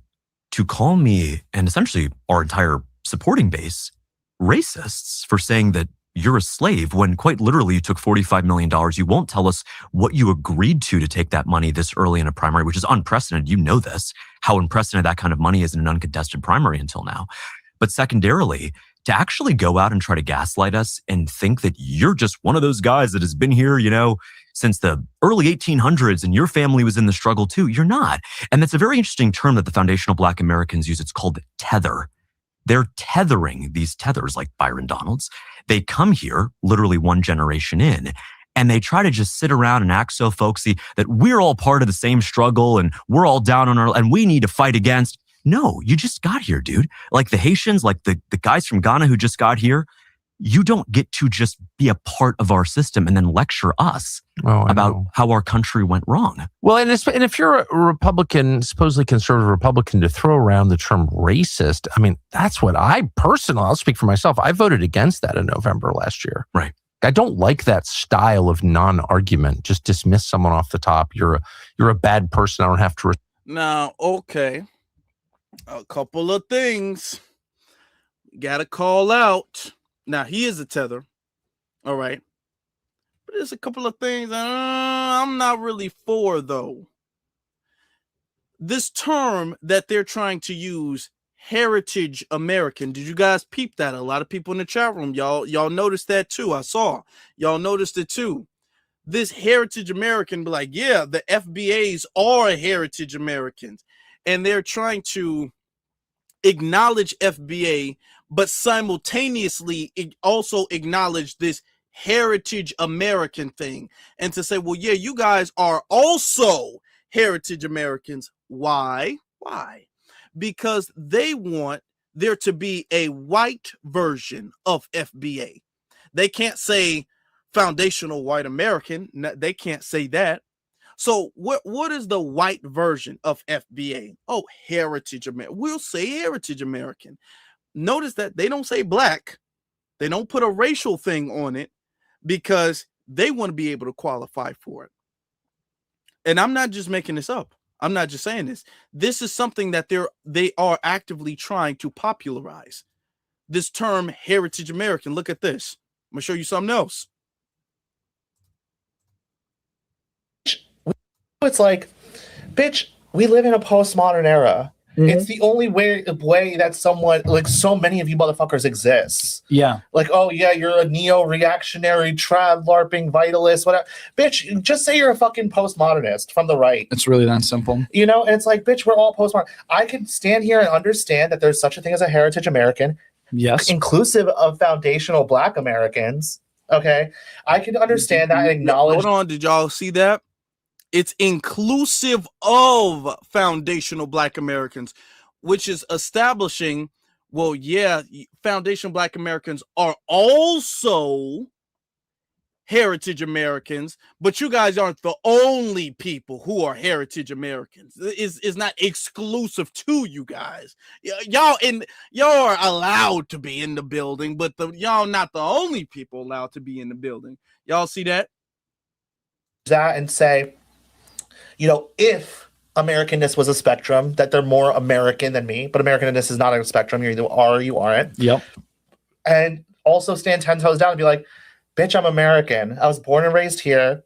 to call me and essentially our entire supporting base racists for saying that you're a slave when quite literally you took $45 million. You won't tell us what you agreed to take that money this early in a primary, which is unprecedented. You know this, how unprecedented that kind of money is in an uncontested primary until now. But secondarily, to actually go out and try to gaslight us and think that you're just one of those guys that has been here, since the early 1800s and your family was in the struggle too, you're not. And that's a very interesting term that the foundational Black Americans use. It's called tether. They're tethering these tethers like Byron Donalds. They come here literally one generation in, and they try to just sit around and act so folksy that we're all part of the same struggle and we're all down on and we need to fight against. No, you just got here, dude. Like the Haitians, like the guys from Ghana who just got here, you don't get to just be a part of our system and then lecture us about how our country went wrong. Well, and if you're a Republican, supposedly conservative Republican, to throw around the term racist, I mean, that's what I'll speak for myself. I voted against that in November last year. Right. I don't like that style of non-argument. Just dismiss someone off the top. You're a bad person. I don't have to. Now, okay. A couple of things. Got to call out. Now, he is a tether. All right. But there's a couple of things I'm not really for, though. This term that they're trying to use, heritage American. Did you guys peep that? A lot of people in the chat room, y'all noticed that too. I saw. Y'all noticed it too. This heritage American be like, yeah, the FBAs are heritage Americans. And they're trying to acknowledge FBA, but simultaneously also acknowledge this heritage American thing, and to say, well, yeah, you guys are also heritage Americans. Why? Because they want there to be a white version of FBA. They can't say foundational white American. They can't say that. So what is the white version of FBA? Oh, heritage American. We'll say heritage American. Notice that they don't say black. They don't put a racial thing on it because they want to be able to qualify for it. And I'm not just making this up. I'm not just saying this. This is something that they are actively trying to popularize. This term heritage American. Look at this. I'm going to show you something else. It's like, bitch, we live in a postmodern era. Mm-hmm. It's the only way that someone, like so many of you motherfuckers exists. Yeah. Like, oh yeah, you're a neo-reactionary, trad LARPing vitalist, whatever. Bitch, just say you're a fucking postmodernist from the right. It's really that simple. And it's like, bitch, we're all postmodern. I can stand here and understand that there's such a thing as a heritage American. Yes. Inclusive of foundational Black Americans. Okay. I can understand that and acknowledge. Hold on. Did y'all see that? It's inclusive of foundational Black Americans, which is establishing, well, yeah, foundational Black Americans are also heritage Americans, but you guys aren't the only people who are heritage Americans. It's not exclusive to you guys. Y'all are allowed to be in the building, but y'all not the only people allowed to be in the building. Y'all see that? That and say, if Americanness was a spectrum, that they're more American than me, but Americanness is not a spectrum. You either are or you aren't. Yep. And also stand 10 toes down and be like, bitch, I'm American. I was born and raised here.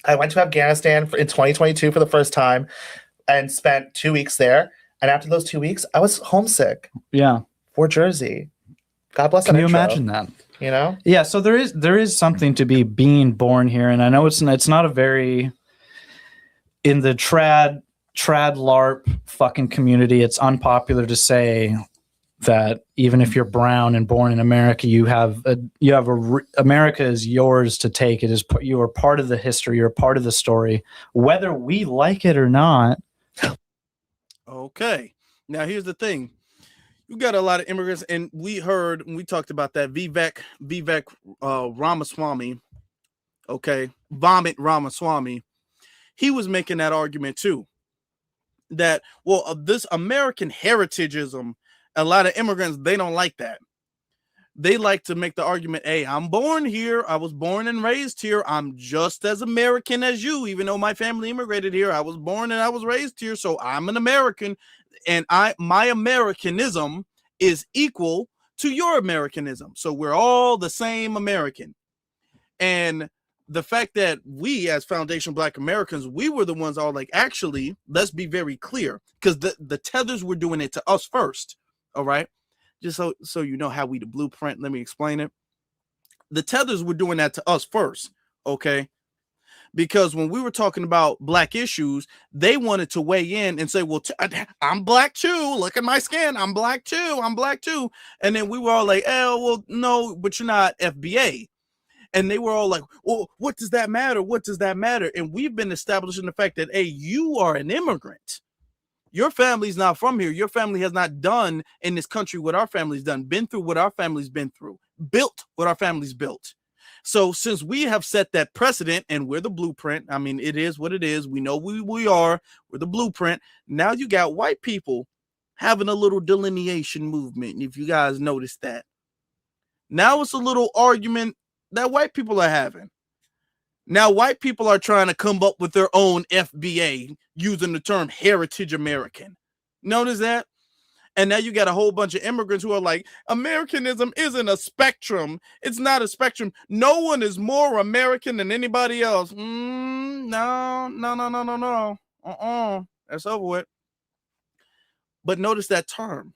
I went to Afghanistan in 2022 for the first time and spent 2 weeks there. And after those 2 weeks, I was homesick. Yeah. For Jersey. God bless. Can you imagine that? Yeah. So there is something to be being born here, and I know it's not a very, in the trad LARP fucking community, it's unpopular to say that even if you're brown and born in America, America is yours to take. You are part of the history. You're part of the story, whether we like it or not. Okay. Now here's the thing. You got a lot of immigrants, and we talked about that Vivek Ramaswamy. Okay. Vomit Ramaswamy. He was making that argument too, that, this American heritageism, a lot of immigrants, they don't like that. They like to make the argument, hey, I'm born here. I was born and raised here. I'm just as American as you, even though my family immigrated here. I was born and I was raised here, so I'm an American. And my Americanism is equal to your Americanism. So we're all the same American. And the fact that we as foundational Black Americans, we were the ones all like, actually, let's be very clear, because the tethers were doing it to us first. All right. Just so you know how we the blueprint. Let me explain it. The tethers were doing that to us first. Okay. Because when we were talking about Black issues, they wanted to weigh in and say, well, I'm Black too. Look at my skin. I'm Black too. I'm Black too. And then we were all like, oh, well, no, but you're not FBA. And they were all like, well, what does that matter? What does that matter? And we've been establishing the fact that, hey, you are an immigrant. Your family's not from here. Your family has not done in this country what our family's done, been through what our family's been through, built what our family's built. So since we have set that precedent and we're the blueprint, I mean, it is what it is. We know we are. We're the blueprint. Now you got white people having a little delineation movement. If you guys notice that. Now it's a little argument that white people are having. Now white people are trying to come up with their own FBA using the term heritage American. Notice that? And now you got a whole bunch of immigrants who are like, Americanism isn't a spectrum. It's not a spectrum. No one is more American than anybody else. No. That's over with. But notice that term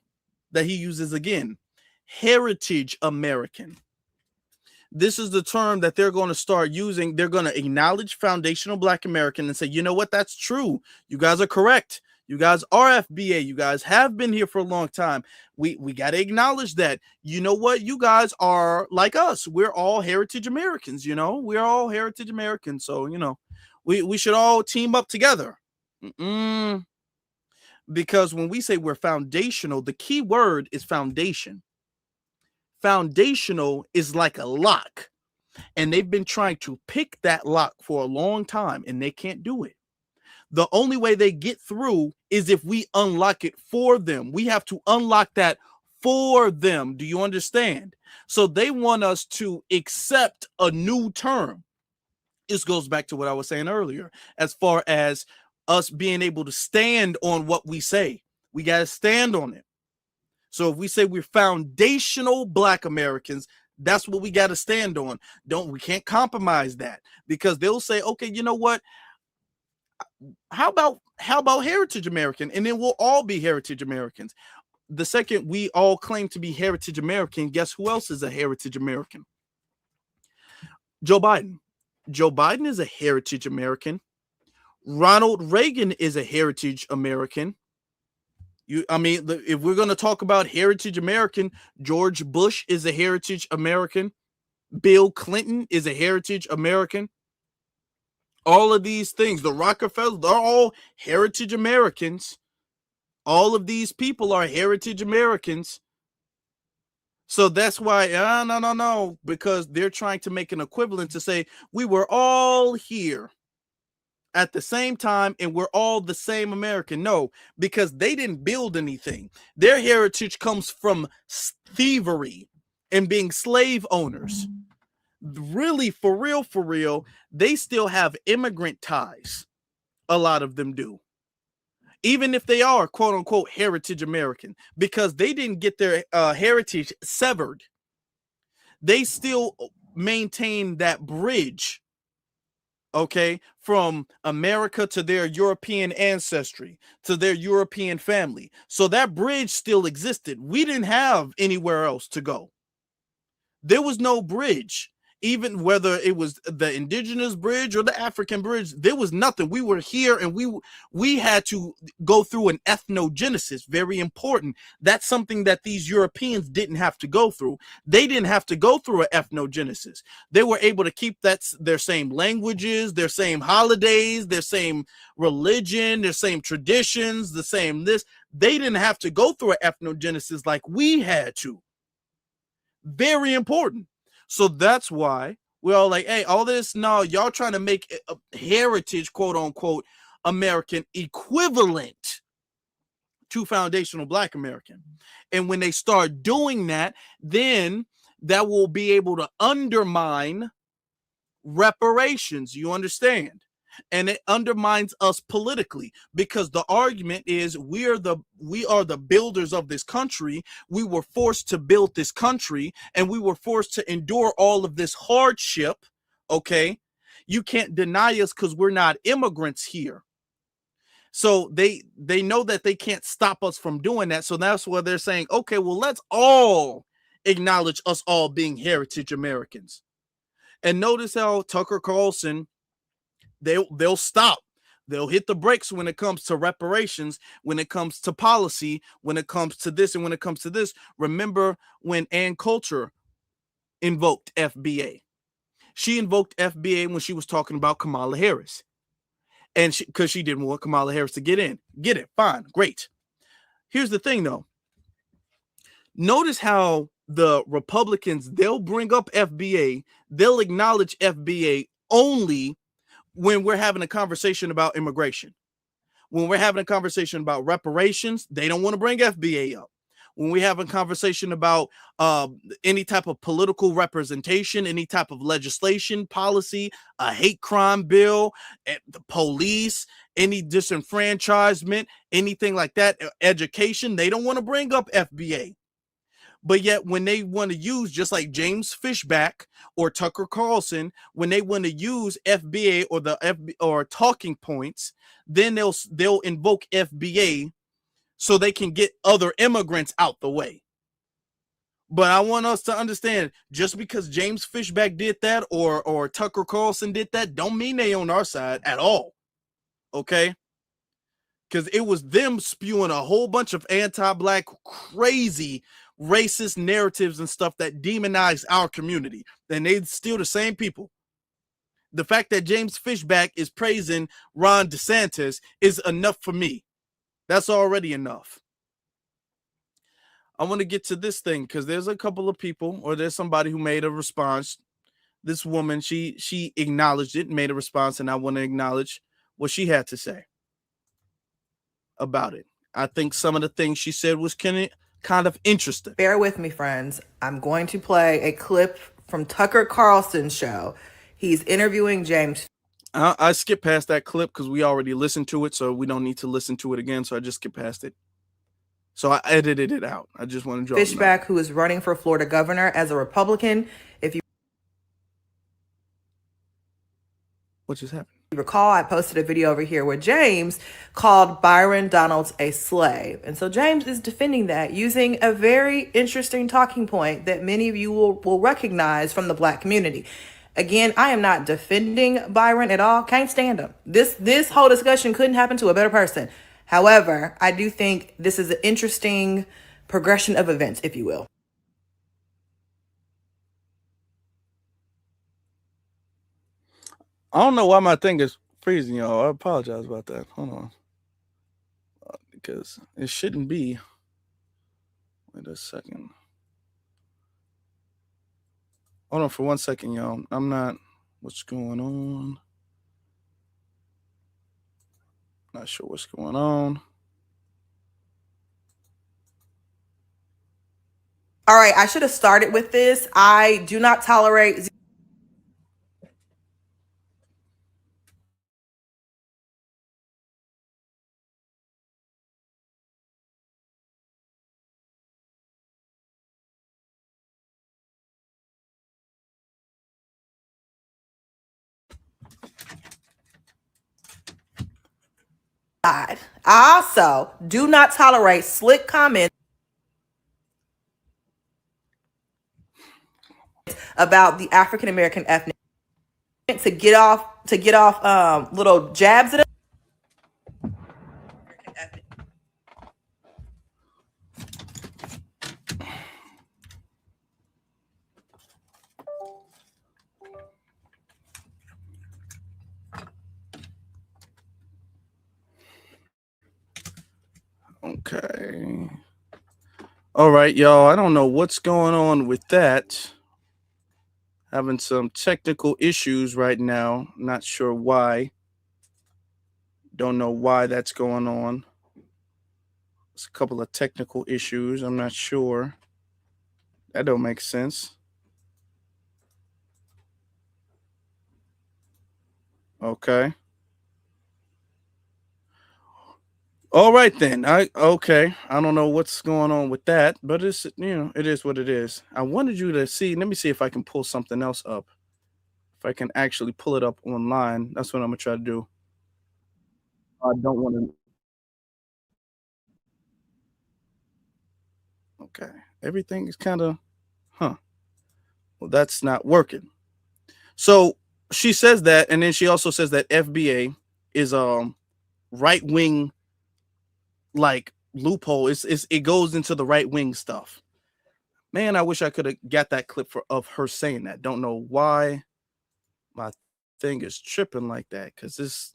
that he uses again, heritage American. This is the term that they're going to start using. They're going to acknowledge foundational Black American and say, you know what? That's true. You guys are correct. You guys are FBA. You guys have been here for a long time. We got to acknowledge that. You know what? You guys are like us. We're all heritage Americans, you know? We're all heritage Americans. So, you know, we should all team up together. Because when we say we're foundational, the key word is foundation. Foundational is like a lock. And they've been trying to pick that lock for a long time, and they can't do it. The only way they get through is if we unlock it for them. We have to unlock that for them. Do you understand? So they want us to accept a new term. This goes back to what I was saying earlier, as far as us being able to stand on what we say. We got to stand on it. So if we say we're foundational Black Americans, that's what we got to stand on. We can't compromise that, because they'll say, okay, you know what? How about heritage American? And then we'll all be heritage Americans. The second we all claim to be heritage American, guess who else is a heritage American? Joe Biden. Joe Biden is a heritage American. Ronald Reagan is a heritage American. If we're going to talk about heritage American, George Bush is a heritage American. Bill Clinton is a heritage American. All of these things, the Rockefellers, they're all heritage Americans. All of these people are heritage Americans. So that's why, no, because they're trying to make an equivalent to say we were all here at the same time and we're all the same American. No, because they didn't build anything. Their heritage comes from thievery and being slave owners. Really, for real, they still have immigrant ties. A lot of them do. Even if they are quote unquote heritage American, because they didn't get their heritage severed. They still maintain that bridge, okay, from America to their European ancestry, to their European family. So that bridge still existed. We didn't have anywhere else to go. There was no bridge. Even whether it was the indigenous bridge or the African bridge, there was nothing. We were here and we had to go through an ethnogenesis. Very important. That's something that these Europeans didn't have to go through. They didn't have to go through an ethnogenesis. They were able to keep their same languages, their same holidays, their same religion, their same traditions, the same this. They didn't have to go through an ethnogenesis like we had to. Very important. So that's why we're all like, hey, all this, no, y'all trying to make a heritage, quote unquote, American equivalent to foundational Black American. And when they start doing that, then that will be able to undermine reparations. You understand? and it undermines us politically, because the argument is we are the builders of this country. We were forced to build this country, and we were forced to endure all of this hardship. Okay, you can't deny us because we're not immigrants here. So they know that they can't stop us from doing that. So that's why they're saying, okay, well, let's all acknowledge us all being heritage Americans. And notice how Tucker Carlson, they'll stop. They'll hit the brakes when it comes to reparations, when it comes to policy, when it comes to this, and when it comes to this. Remember when Ann Coulter invoked FBA? She invoked FBA when she was talking about Kamala Harris. And because she didn't want Kamala Harris to get in. Get it. Fine. Great. Here's the thing, though. Notice how the Republicans, they'll bring up FBA. They'll acknowledge FBA only when we're having a conversation about immigration. When we're having a conversation about reparations, they don't want to bring FBA up. When we have a conversation about any type of political representation, any type of legislation, policy, a hate crime bill, the police, any disenfranchisement, anything like that, education, they don't want to bring up FBA. But yet when they want to use, just like James Fishback or Tucker Carlson, when they want to use FBA or talking points, then they'll invoke FBA so they can get other immigrants out the way. But I want us to understand, just because James Fishback did that or Tucker Carlson did that, don't mean they on our side at all. Okay? Because it was them spewing a whole bunch of anti-black, crazy, racist narratives and stuff that demonize our community. And they still the same people. The fact that James Fishback is praising Ron DeSantis is enough for me. That's already enough. I want to get to this thing because there's a couple of people, or there's somebody who made a response. This woman, she acknowledged it, made a response, and I want to acknowledge what she had to say about it. I think some of the things she said was kind of interesting. Bear with me, friends. I'm going to play a clip from Tucker Carlson's show. He's interviewing James. I skipped past that clip because we already listened to it, so we don't need to listen to it again. So I just skipped past it. So I edited it out. I just want to draw Fishback, who is running for Florida governor as a Republican. If you what just happened? Recall, I posted a video over here where James called Byron Donalds a slave. And so James is defending that using a very interesting talking point that many of you will recognize from the Black community. Again, I am not defending Byron at all. Can't stand him. This whole discussion couldn't happen to a better person. However, I do think this is an interesting progression of events, if you will. I don't know why my thing is freezing, y'all. I apologize about that. Hold on. Because it shouldn't be. Wait a second. Hold on for 1 second, y'all. I'm not. What's going on? Not sure what's going on. All right, I should have started with this. I do not tolerate I also do not tolerate slick comments about the African American ethnic to get off little jabs at us. Okay. All right, y'all. I don't know what's going on with that. Having some technical issues right now. Not sure why. Don't know why that's going on. There's a couple of technical issues. I'm not sure. That don't make sense. Okay. All right then. Okay. I don't know what's going on with that, but it's it is what it is. I wanted you to see. Let me see if I can pull something else up. If I can actually pull it up online, that's what I'm gonna try to do. I don't want to. Okay. Everything is kind of, huh? Well, that's not working. So she says that, and then she also says that FBA is right wing like loophole. It goes into the right wing stuff. Man, I wish I could have got that clip of her saying that. Don't know why my thing is tripping like that, because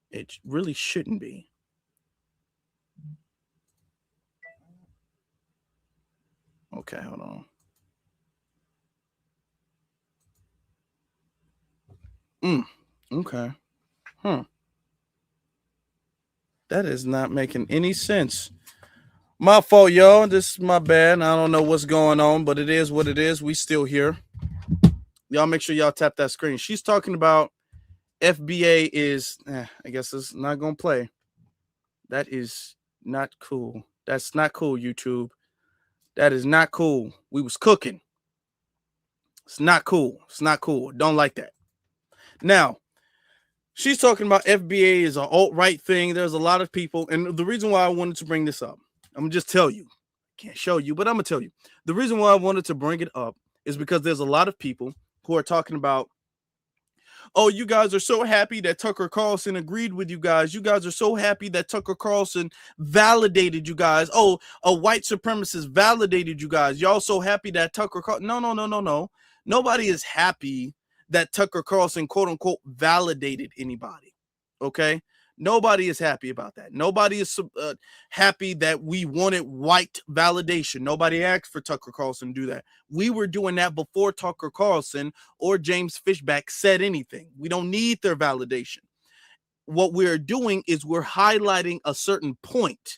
it really shouldn't be. Okay, hold on. Okay. That is not making any sense. My fault, y'all. This is my bad. I don't know what's going on, but it is what it is. We still here. Y'all make sure y'all tap that screen. She's talking about FBA is, I guess it's not going to play. That is not cool. That's not cool, YouTube. That is not cool. We was cooking. It's not cool. It's not cool. Don't like that. Now, she's talking about FBA is an alt-right thing. There's a lot of people, and the reason why I wanted to bring this up, I'm going to just tell you. I can't show you, but I'm going to tell you. The reason why I wanted to bring it up is because there's a lot of people who are talking about, oh, you guys are so happy that Tucker Carlson agreed with you guys. You guys are so happy that Tucker Carlson validated you guys. Oh, a white supremacist validated you guys. Y'all so happy that Tucker Carlson. No. Nobody is happy that Tucker Carlson, quote unquote, validated anybody. Okay. Nobody is happy about that. Nobody is happy that we wanted white validation. Nobody asked for Tucker Carlson to do that. We were doing that before Tucker Carlson or James Fishback said anything. We don't need their validation. What we're doing is we're highlighting a certain point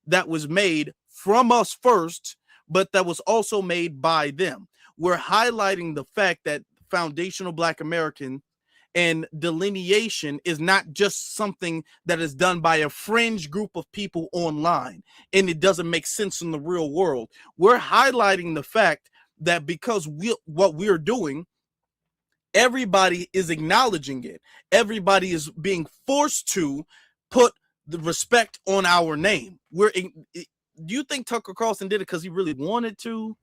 that was made from us first, but that was also made by them. We're highlighting the fact that foundational Black American and delineation is not just something that is done by a fringe group of people online, and it doesn't make sense in the real world. We're highlighting the fact that because what we're doing, everybody is acknowledging it. Everybody is being forced to put the respect on our name. Do you think Tucker Carlson did it because he really wanted to?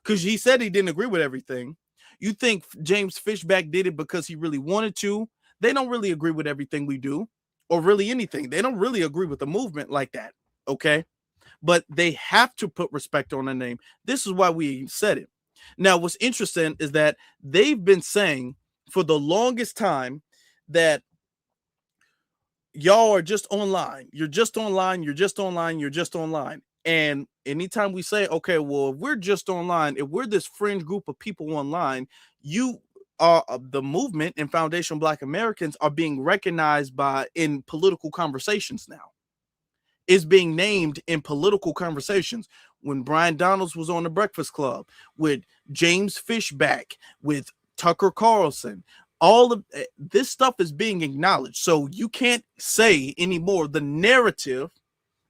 Because he said he didn't agree with everything. You think James Fishback did it because he really wanted to? They don't really agree with everything we do, or really anything. They don't really agree with the movement like that, okay? But they have to put respect on their name. This is why we said it. Now, what's interesting is that they've been saying for the longest time that y'all are just online. You're just online. You're just online. You're just online. And anytime we say, okay, well, if we're just online, if we're this fringe group of people online, you are the movement and foundational Black Americans are being recognized in political conversations now. It's being named in political conversations. When Byron Donalds was on the Breakfast Club, with James Fishback, with Tucker Carlson, all of this stuff is being acknowledged. So you can't say anymore the narrative.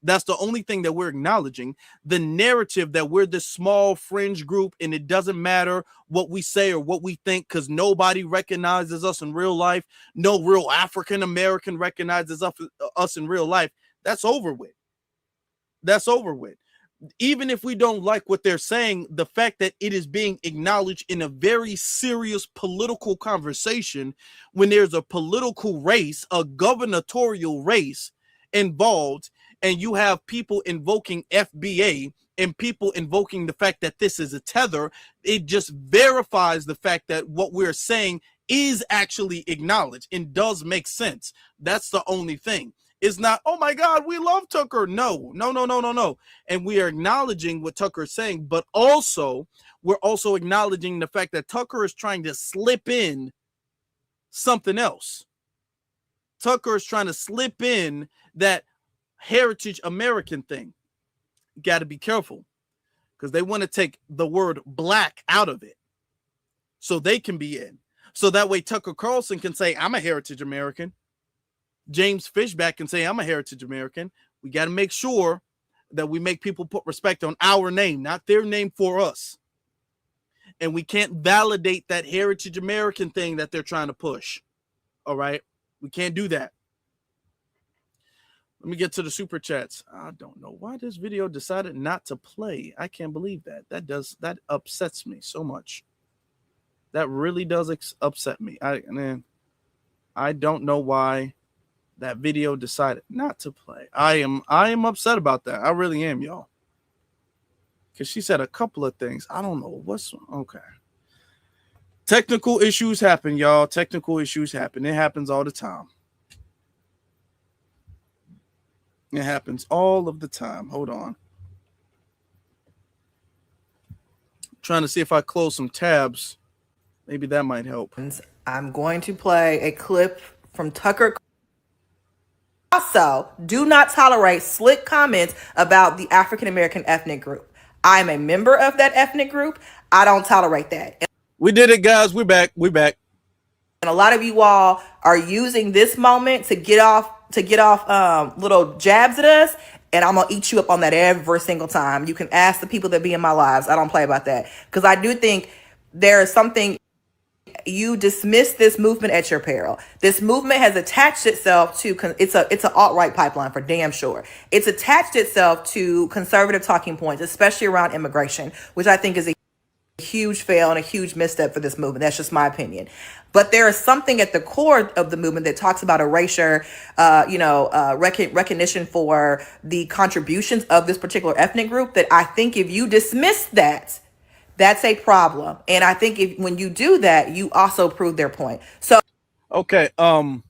That's the only thing that we're acknowledging, the narrative that we're this small fringe group and it doesn't matter what we say or what we think because nobody recognizes us in real life. No real African American recognizes us in real life. That's over with. That's over with. Even if we don't like what they're saying, the fact that it is being acknowledged in a very serious political conversation, when there's a political race, a gubernatorial race involved, and you have people invoking FBA and people invoking the fact that this is a tether, it just verifies the fact that what we're saying is actually acknowledged and does make sense. That's the only thing. It's not, oh my God, we love Tucker. No. And we are acknowledging what Tucker is saying, but also we're also acknowledging the fact that Tucker is trying to slip in something else. Tucker is trying to slip in that heritage American thing. Got to be careful because they want to take the word Black out of it so they can be in. So that way Tucker Carlson can say, I'm a heritage American. James Fishback and say, I'm a heritage American. We got to make sure that we make people put respect on our name, not their name for us. And we can't validate that heritage American thing that they're trying to push. All right. We can't do that. Let me get to the super chats. I don't know why this video decided not to play. I can't believe that. That upsets me so much. That really does upset me. I don't know why that video decided not to play. I am upset about that. I really am, y'all. Because she said a couple of things. I don't know what's okay. Technical issues happen, y'all. Technical issues happen. It happens all the time. It happens all of the time. Hold on. Trying to see if I close some tabs. Maybe that might help. I'm going to play a clip from Tucker. Also, do not tolerate slick comments about the African American ethnic group. I'm a member of that ethnic group. I don't tolerate that. We did it, guys. We're back. We're back. And a lot of you all are using this moment to get off little jabs at us, and I'm gonna eat you up on that every single time. You can ask the people that be in my lives. I don't play about that, because I do think there is something. You dismiss this movement at your peril. This movement has attached itself to it's an alt-right pipeline for damn sure. It's attached itself to conservative talking points, especially around immigration, which I think is a huge fail and a huge misstep for this movement. That's just my opinion. But there is something at the core of the movement that talks about erasure, recognition for the contributions of this particular ethnic group, that I think if you dismiss that, that's a problem. And I think when you do that, you also prove their point. So, okay. FBA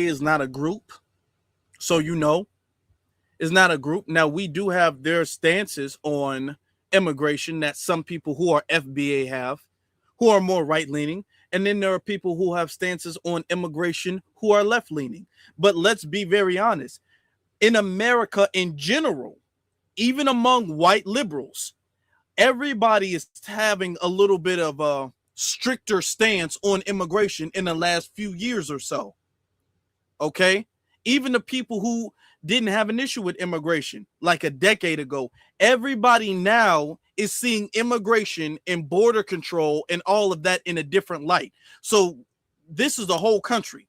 is not a group. So, it's not a group. Now, we do have their stances on immigration that some people who are FBA have, who are more right-leaning. And then there are people who have stances on immigration who are left-leaning. But let's be very honest. In America in general, even among white liberals, everybody is having a little bit of a stricter stance on immigration in the last few years or so. Okay? Even the people who didn't have an issue with immigration like a decade ago, everybody now is seeing immigration and border control and all of that in a different light. So this is the whole country.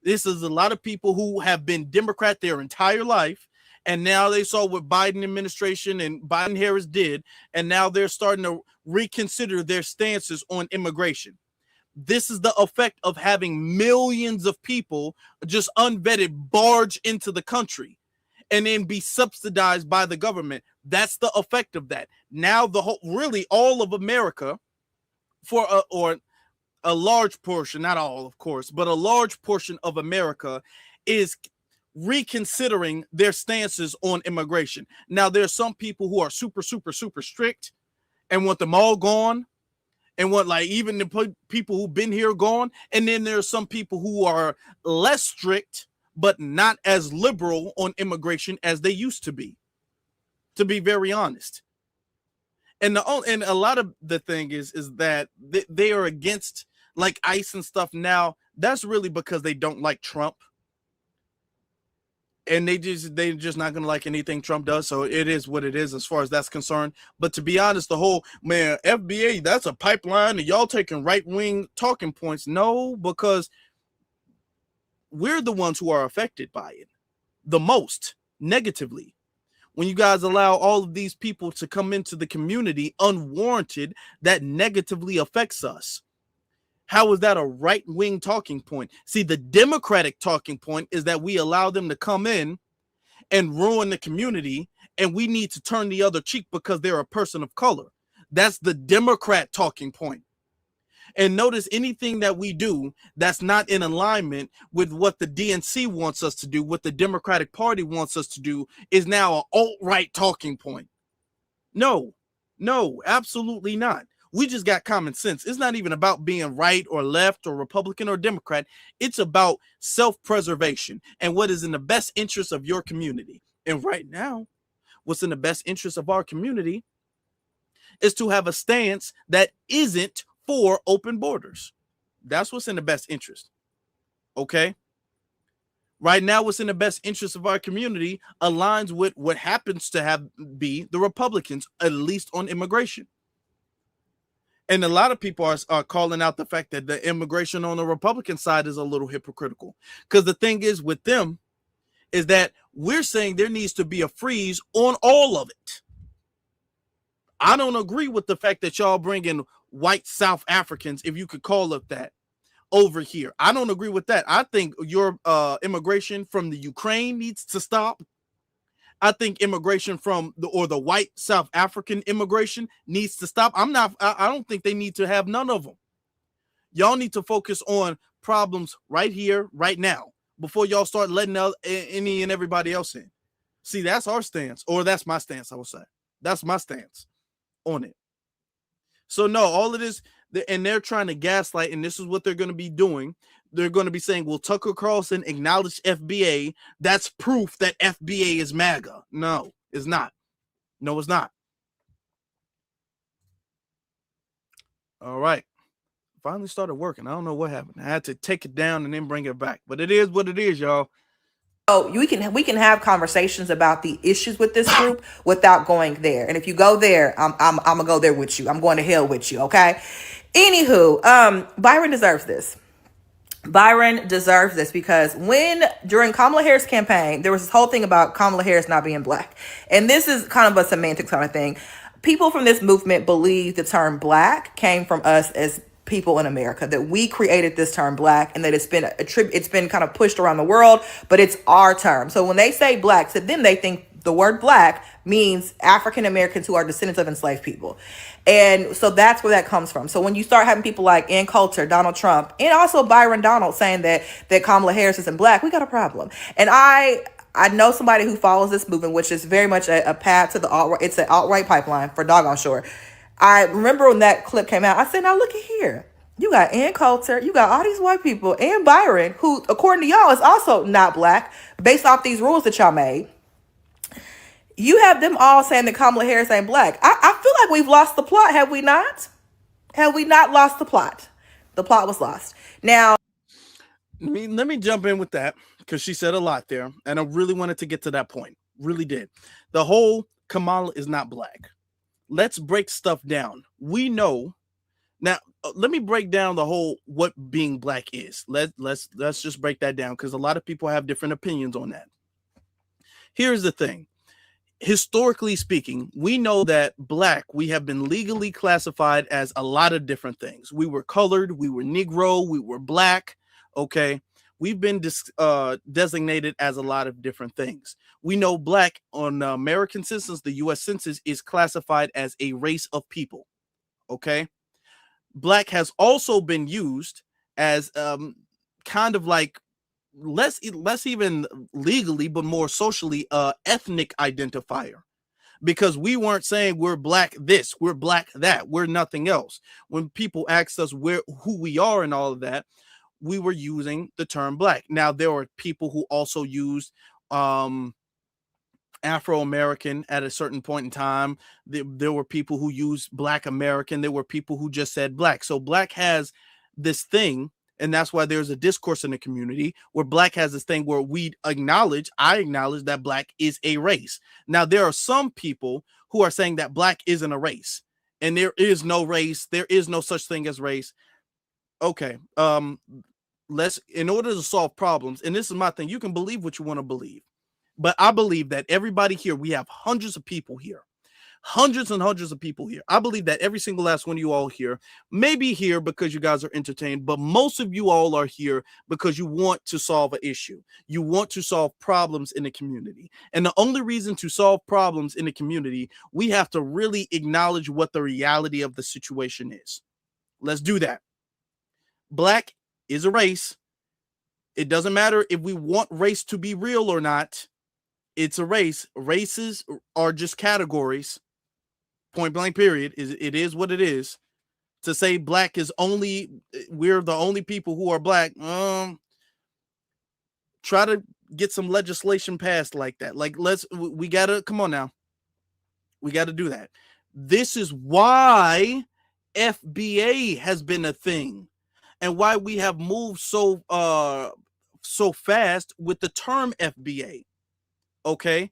This is a lot of people who have been Democrat their entire life. And now they saw what Biden administration and Biden Harris did. And now they're starting to reconsider their stances on immigration. This is the effect of having millions of people just unvetted barge into the country and then be subsidized by the government. That's the effect of that. Now really all of America, or a large portion, not all of course, but a large portion of America is reconsidering their stances on immigration. Now, there's some people who are super, super, super strict and want them all gone and want even the people who've been here gone. And then there's some people who are less strict, but not as liberal on immigration as they used to be very honest. And a lot of the thing is that they are against ICE and stuff now. That's really because they don't like Trump. And they're just not gonna like anything Trump does. So it is what it is as far as that's concerned. But to be honest, the whole FBA, that's a pipeline and y'all taking right-wing talking points. No, because we're the ones who are affected by it the most negatively. When you guys allow all of these people to come into the community unwarranted, that negatively affects us. How is that a right-wing talking point? See, the Democratic talking point is that we allow them to come in and ruin the community, and we need to turn the other cheek because they're a person of color. That's the Democrat talking point. And notice anything that we do that's not in alignment with what the DNC wants us to do, what the Democratic Party wants us to do, is now an alt-right talking point. No, absolutely not. We just got common sense. It's not even about being right or left or Republican or Democrat. It's about self-preservation and what is in the best interest of your community. And right now, what's in the best interest of our community is to have a stance that isn't for open borders. That's what's in the best interest. Okay? Right now, what's in the best interest of our community aligns with what happens to be the Republicans, at least on immigration. And a lot of people are calling out the fact that the immigration on the Republican side is a little hypocritical. Because the thing is with them is that we're saying there needs to be a freeze on all of it. I don't agree with the fact that y'all bring in white South Africans, if you could call it that, over here. I don't agree with that. I think your immigration from the Ukraine needs to stop. I think immigration from the white South African immigration needs to stop. I don't think they need to have none of them. Y'all need to focus on problems right here, right now, before y'all start letting any and everybody else in. See, that's our stance, or that's my stance, I would say. That's my stance on it. So no, all of this, and they're trying to gaslight, and this is what they're going to be doing. They're going to be saying, well, Tucker Carlson acknowledged FBA. That's proof that FBA is MAGA. No, it's not. No, it's not. All right. Finally started working. I don't know what happened. I had to take it down and then bring it back. But it is what it is, y'all. Oh, we can have conversations about the issues with this group without going there. And if you go there, I'm gonna go there with you. I'm going to hell with you. Okay. Anywho, Byron deserves this. Byron deserves this because during Kamala Harris' campaign, there was this whole thing about Kamala Harris not being black. And this is kind of a semantics kind of thing. People from this movement believe the term black came from us as people in America, that we created this term black, and that it's been kind of pushed around the world, but it's our term. So when they say black, to them, they think the word black means African Americans who are descendants of enslaved people. And so that's where that comes from. So when you start having people like Ann Coulter, Donald Trump, and also Byron Donalds saying that Kamala Harris isn't black, we got a problem. And I know somebody who follows this movement, which is very much a path to the alt-right. It's an alt-right pipeline for doggone sure. I remember when that clip came out, I said, now look at here. You got Ann Coulter, you got all these white people, and Byron, who, according to y'all, is also not black, based off these rules that y'all made. You have them all saying that Kamala Harris ain't black. I feel like we've lost the plot, have we not? Have we not lost the plot? The plot was lost. Now, let me jump in with that, because she said a lot there, and I really wanted to get to that point. Really did. The whole Kamala is not black. Let's break stuff down. We know now. Let me break down the whole what being black is. Let's just break that down, because a lot of people have different opinions on that. Here's the thing. Historically speaking, we know that black, we have been legally classified as a lot of different things. We were colored, we were Negro, we were black. Okay. We've been designated as a lot of different things. We know black on the American census, the U.S. Census, is classified as a race of people. Okay. Black has also been used as kind of like less even legally, but more socially, ethnic identifier. Because we weren't saying we're black this, we're black that, we're nothing else. When people asked us who we are and all of that, we were using the term black. Now, there were people who also used Afro-American at a certain point in time. There were people who used Black American. There were people who just said black. So black has this thing, and that's why there's a discourse in the community where black has this thing where I acknowledge that black is a race. Now, there are some people who are saying that black isn't a race, and there is no race. There is no such thing as race. Okay. In order to solve problems, and this is my thing, you can believe what you want to believe, but I believe that everybody here, we have hundreds of people here, hundreds and hundreds of people here. I believe that every single last one of you all here may be here because you guys are entertained, but most of you all are here because you want to solve an issue. You want to solve problems in the community. And the only reason to solve problems in the community, we have to really acknowledge what the reality of the situation is. Let's do that. Black is a race. It doesn't matter if we want race to be real or not. It's a race. Races are just categories. Point blank period. It is what it is. To say black is we're the only people who are black. Try to get some legislation passed like that. Like, we gotta, come on now. We gotta do that. This is why FBA has been a thing. And why we have moved so so fast with the term FBA, okay?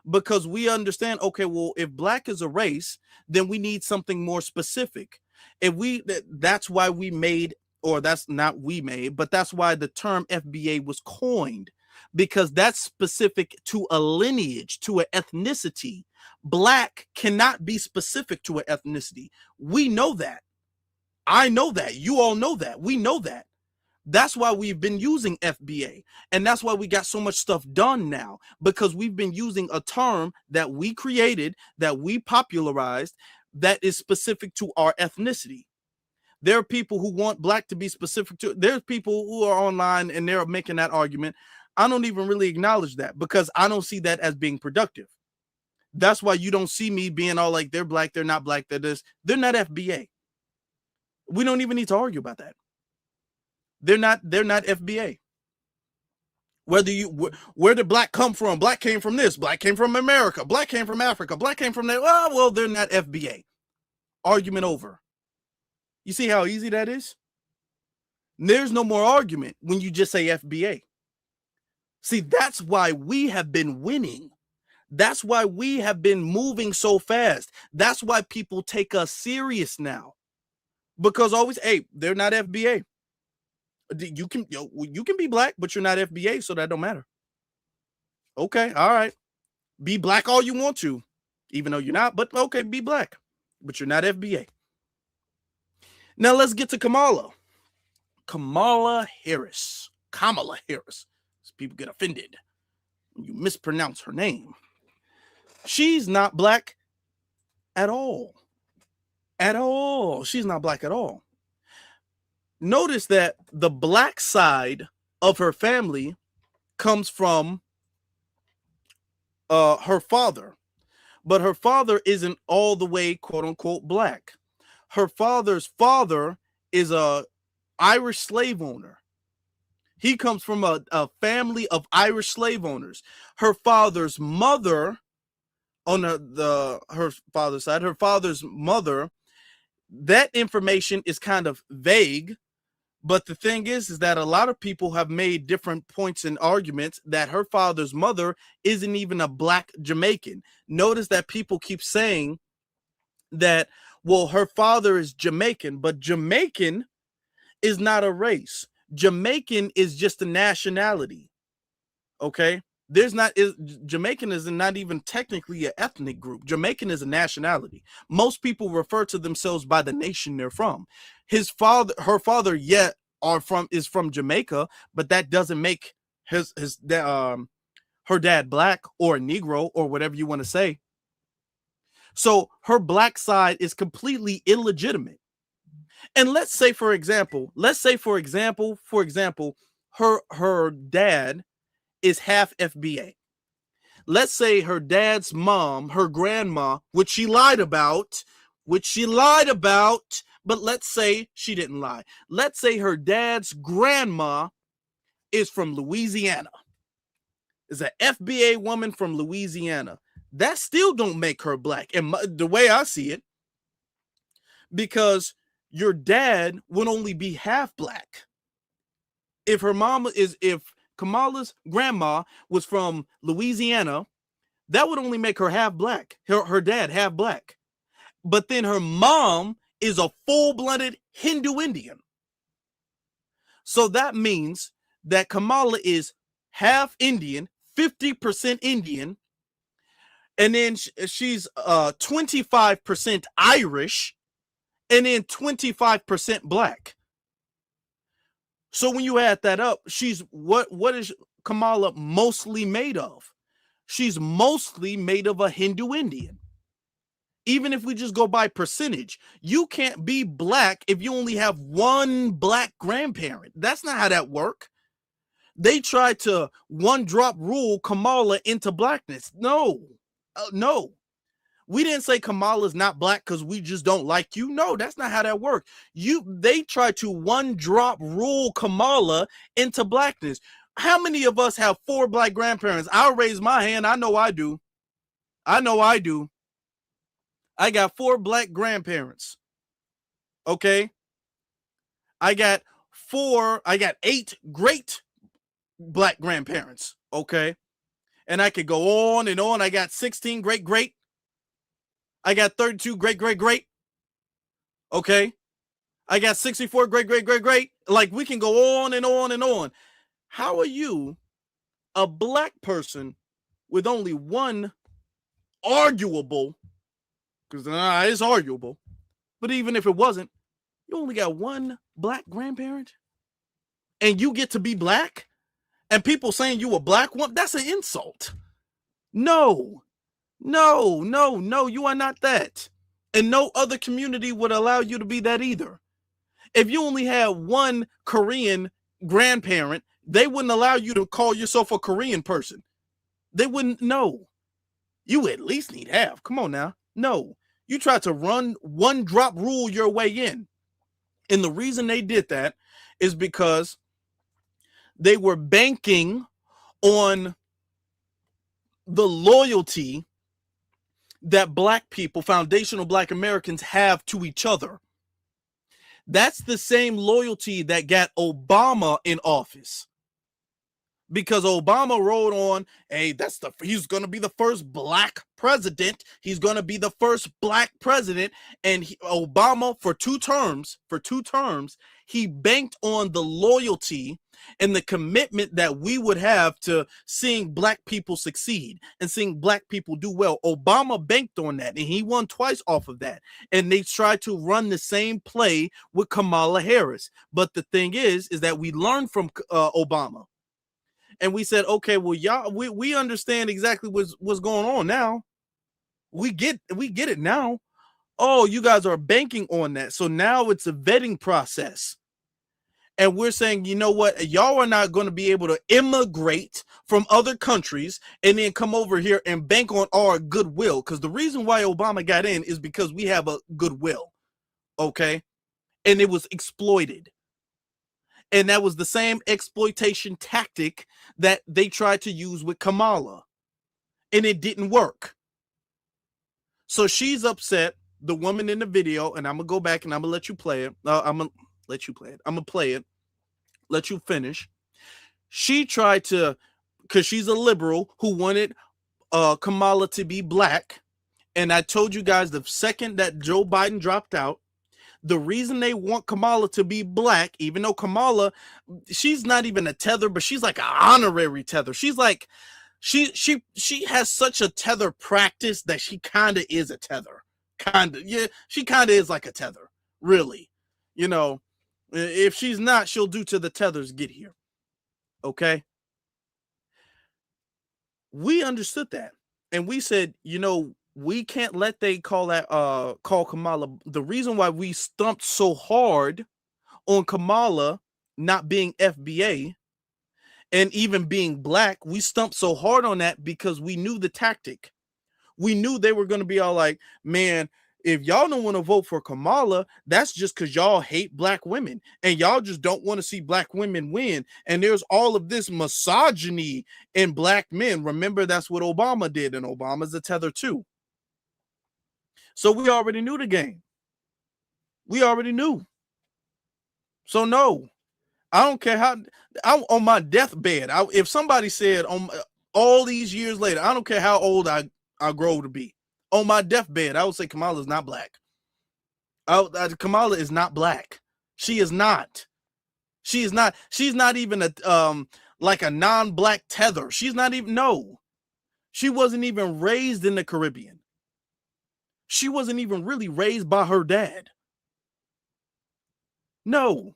Because we understand, okay, well, if black is a race, then we need something more specific. That's why we made, or that's not we made, but that's why the term FBA was coined, because that's specific to a lineage, to an ethnicity. Black cannot be specific to an ethnicity. We know that. I know that. You all know that. We know that. That's why we've been using FBA. And that's why we got so much stuff done now, because we've been using a term that we created, that we popularized, that is specific to our ethnicity. There are people who want black to be specific to, there's people who are online and they're making that argument. I don't even really acknowledge that, because I don't see that as being productive. That's why you don't see me being all like, they're black, they're not black, they're this. They're not FBA. We don't even need to argue about that. They're not FBA. Where did black come from? Black came from this, black came from America, black came from Africa, black came from there. Oh, well, they're not FBA. Argument over. You see how easy that is? There's no more argument when you just say FBA. See, that's why we have been winning. That's why we have been moving so fast. That's why people take us serious now. Because always, hey, they're not FBA. You can be black, but you're not FBA, so that don't matter. Okay, all right. Be black all you want to, even though you're not, but okay, be black, but you're not FBA. Now let's get to Kamala. Kamala Harris. People get offended when you mispronounce her name. She's not black at all. At all. She's not black at all. Notice that the black side of her family comes from her father, but her father isn't all the way, quote unquote, black. Her father's father is a Irish slave owner. He comes from a family of Irish slave owners. Her father's mother, on her father's side, her father's mother, that information is kind of vague. But the thing is that a lot of people have made different points and arguments that her father's mother isn't even a black Jamaican. Notice that people keep saying that, well, her father is Jamaican, but Jamaican is not a race. Jamaican is just a nationality. Okay? Jamaican is not even technically an ethnic group. Jamaican is a nationality. Most people refer to themselves by the nation they're from. Her father, is from Jamaica, but that doesn't make her dad black or a Negro or whatever you want to say. So her black side is completely illegitimate. And let's say, for example, her dad is half FBA. Let's say her dad's mom, her grandma, which she lied about, but let's say she didn't lie. Let's say her dad's grandma is from Louisiana, is an FBA woman from Louisiana. That still don't make her black, and the way I see it, because your dad would only be half black. If Kamala's grandma was from Louisiana, that would only make her half black. Her dad half black. But then her mom is a full-blooded Hindu Indian. So that means that Kamala is half Indian, 50% Indian, and then she's 25% Irish, and then 25% black. So when you add that up, she's what is Kamala mostly made of? She's mostly made of a Hindu Indian. Even if we just go by percentage, you can't be black if you only have one black grandparent. That's not how that works. They tried to one-drop rule Kamala into blackness. No. We didn't say Kamala's not black because we just don't like you. No, that's not how that works. They tried to one-drop rule Kamala into blackness. How many of us have 4 black grandparents? I'll raise my hand. I know I do. I got 4 black grandparents. Okay. I got 8 great black grandparents, okay? And I could go on and on. I got 16 great. I got 32 great. Okay? I got 64 great. Like, we can go on and on and on. How are you, a black person, with only one arguable, because it's arguable, but even if it wasn't, you only got one black grandparent, and you get to be black, and people saying you a black woman, that's an insult. No, you are not that. And no other community would allow you to be that either. If you only had one Korean grandparent, they wouldn't allow you to call yourself a Korean person. They wouldn't. No, you at least need half. Come on now. No, you try to run one drop rule your way in. And the reason they did that is because they were banking on the loyalty that black people, foundational black Americans, have to each other. That's the same loyalty that got Obama in office. Because Obama wrote on, hey, he's going to be the first black president. He's going to be the first black president. And Obama, for two terms, he banked on the loyalty and the commitment that we would have to seeing black people succeed and seeing black people do well. Obama banked on that, and he won twice off of that. And they tried to run the same play with Kamala Harris. But the thing is that we learned from Obama. And we said, okay, well, y'all, we understand exactly what's going on now. We get it now. Oh, you guys are banking on that. So now it's a vetting process. And we're saying, you know what? Y'all are not going to be able to immigrate from other countries and then come over here and bank on our goodwill. Because the reason why Obama got in is because we have a goodwill. Okay? And it was exploited. And that was the same exploitation tactic that they tried to use with Kamala. And it didn't work. So she's upset, the woman in the video, and I'm going to go back and I'm going to let you play it. I'm going to play it. Let you finish. She tried to, because she's a liberal who wanted Kamala to be black. And I told you guys the second that Joe Biden dropped out, the reason they want Kamala to be black, even though Kamala, she's not even a tether, but she's like an honorary tether. She's like, she has such a tether practice that she kind of is a tether. Yeah, she kind of is like a tether, really. You know, if she's not, she'll do to the tethers get here. Okay? We understood that. And we said, you know, we can't let they call Kamala. The reason why we stumped so hard on Kamala not being FBA and even being black, we stumped so hard on that because we knew the tactic. We knew they were going to be all like, man, if y'all don't want to vote for Kamala, that's just because y'all hate black women and y'all just don't want to see black women win. And there's all of this misogyny in black men. Remember, that's what Obama did, and Obama's a tether too. So we already knew the game. We already knew. So no, I don't care how, on my deathbed, if somebody said on all these years later, I don't care how old I grow to be, on my deathbed, I would say Kamala is not black. Kamala is not black. She is not. She is not. She's not even a like a non-black tether. She's not even. No, she wasn't even raised in the Caribbean. She wasn't even really raised by her dad. No,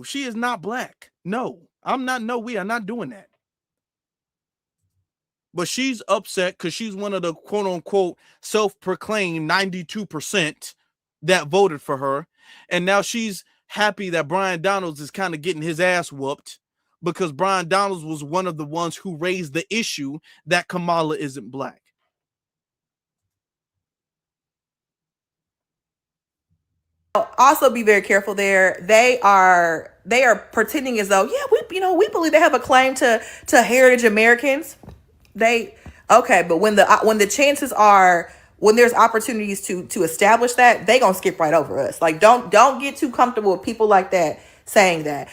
she is not black. No, I'm not. No, we are not doing that. But she's upset because she's one of the quote unquote self-proclaimed 92% that voted for her. And now she's happy that Byron Donalds is kind of getting his ass whooped because Byron Donalds was one of the ones who raised the issue that Kamala isn't black. Also be very careful there. They are pretending as though, yeah, we believe they have a claim to heritage Americans. But when the chances are, when there's opportunities to establish that, they gonna skip right over us. Like, don't get too comfortable with people like that saying that.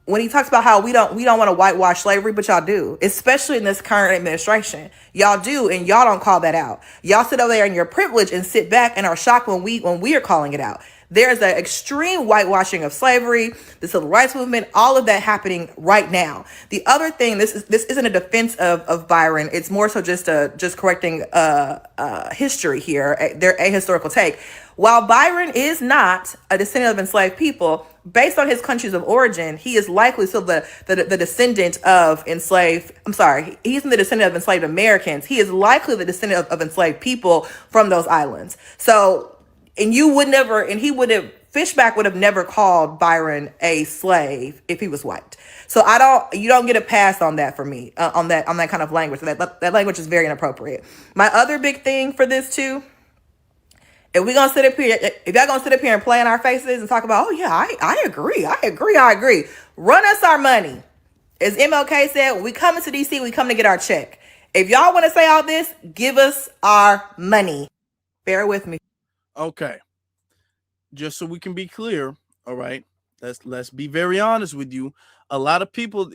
when he talks about how we don't want to whitewash slavery, but y'all do, especially in this current administration. Y'all do, and y'all don't call that out. Y'all sit over there in your privilege and sit back and are shocked when we are calling it out. There's an extreme whitewashing of slavery, the civil rights movement, all of that happening right now. The other thing, this isn't a defense of Byron. It's more so just correcting history here, their ahistorical take. While Byron is not a descendant of enslaved people, based on his countries of origin, he is likely still the descendant of enslaved. I'm sorry, he's the descendant of enslaved Americans. He is likely the descendant of enslaved people from those islands. So. And Fishback would have never called Byron a slave if he was white. So you don't get a pass on that for me, on that kind of language. That language is very inappropriate. My other big thing for this too, if y'all gonna sit up here and play in our faces and talk about, oh yeah, I agree, run us our money. As MLK said, when we come into DC, we come to get our check. If y'all want to say all this, give us our money. Bear with me. Okay, just so we can be clear, all right, let's be very honest with you. A lot of people,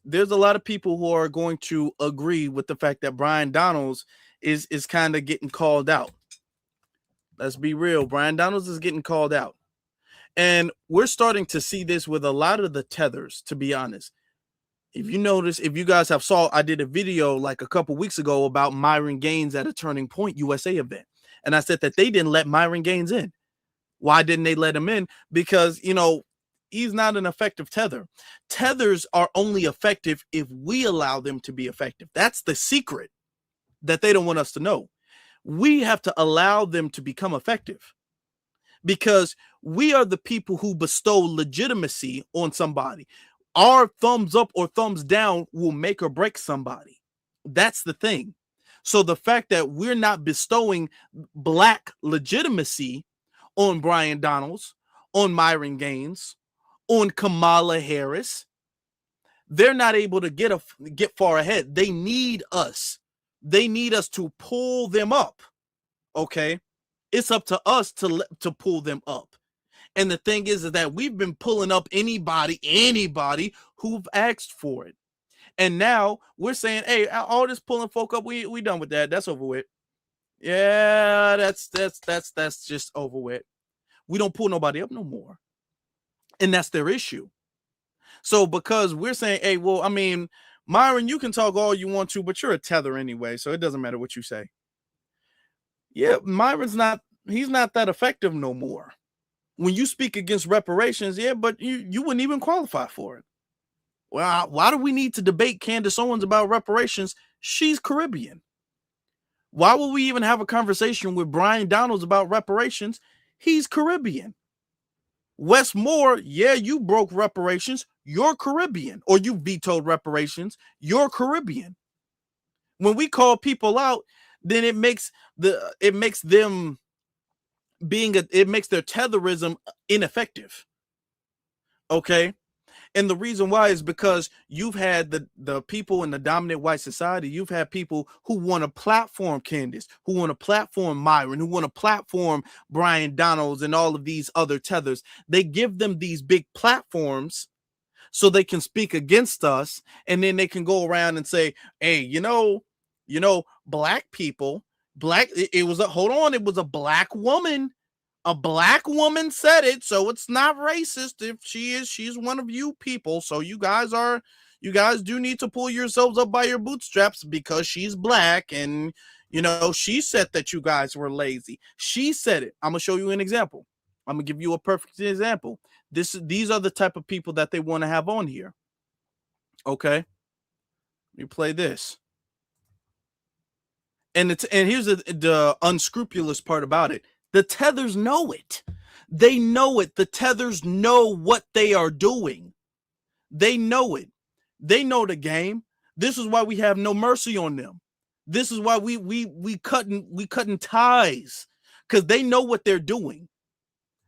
there's a lot of people who are going to agree with the fact that Byron Donalds is kind of getting called out. Let's be real, Byron Donalds is getting called out, and we're starting to see this with a lot of the tethers, to be honest. If you notice, if you guys have saw, I did a video like a couple weeks ago about Myron Gaines at a Turning Point USA event. And I said that they didn't let Myron Gaines in. Why didn't they let him in? Because, he's not an effective tether. Tethers are only effective if we allow them to be effective. That's the secret that they don't want us to know. We have to allow them to become effective because we are the people who bestow legitimacy on somebody. Our thumbs up or thumbs down will make or break somebody. That's the thing. So the fact that we're not bestowing black legitimacy on Byron Donalds, on Myron Gaines, on Kamala Harris, they're not able to get far ahead. They need us. They need us to pull them up. Okay? It's up to us to pull them up. And the thing is that we've been pulling up anybody who've asked for it. And now we're saying, hey, all this pulling folk up, we done with that. That's over with. Yeah, that's just over with. We don't pull nobody up no more. And that's their issue. So because we're saying, hey, well, I mean, Myron, you can talk all you want to, but you're a tether anyway, so it doesn't matter what you say. Yeah, he's not that effective no more. When you speak against reparations, yeah, but you wouldn't even qualify for it. Well, why do we need to debate Candace Owens about reparations? She's Caribbean. Why will we even have a conversation with Byron Donalds about reparations? He's Caribbean. Wes Moore, yeah, you broke reparations. You're Caribbean. Or you vetoed reparations. You're Caribbean. When we call people out, then it makes their tetherism ineffective. Okay? And the reason why is because you've had the people in the dominant white society, you've had people who want to platform Candace, who want to platform Myron, who want to platform Byron Donalds and all of these other tethers. They give them these big platforms so they can speak against us, and then they can go around and say, hey, black people, it was a black woman. A black woman said it, so it's not racist if she's one of you people. So you guys do need to pull yourselves up by your bootstraps because she's black, and she said that you guys were lazy. She said it. I'm gonna show you an example. I'm gonna give you a perfect example. These are the type of people that they want to have on here. Okay, let me play this. And here's the unscrupulous part about it. The tethers know it. They know it. The tethers know what they are doing. They know it. They know the game. This is why we have no mercy on them. This is why we cutting ties, because they know what they're doing.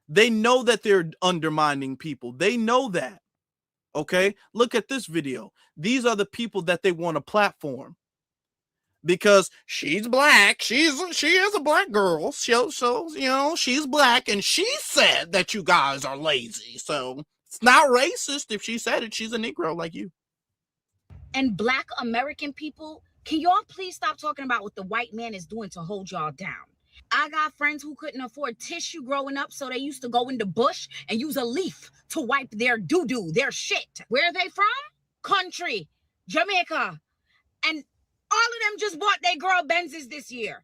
They know that they're undermining people. They know that. Okay? Look at this video. These are the people that they want to platform. Because she's black, she is a black girl, so she's black, and she said that you guys are lazy, so It's not racist if she said it. She's a Negro like you. And Black American people, can y'all please stop talking about what the white man is doing to hold y'all down? I got friends who couldn't afford tissue growing up, so they used to go in the bush and use a leaf to wipe their doo-doo, their shit. Where are they from? Country, Jamaica. And all of them just bought their girl Benzes this year.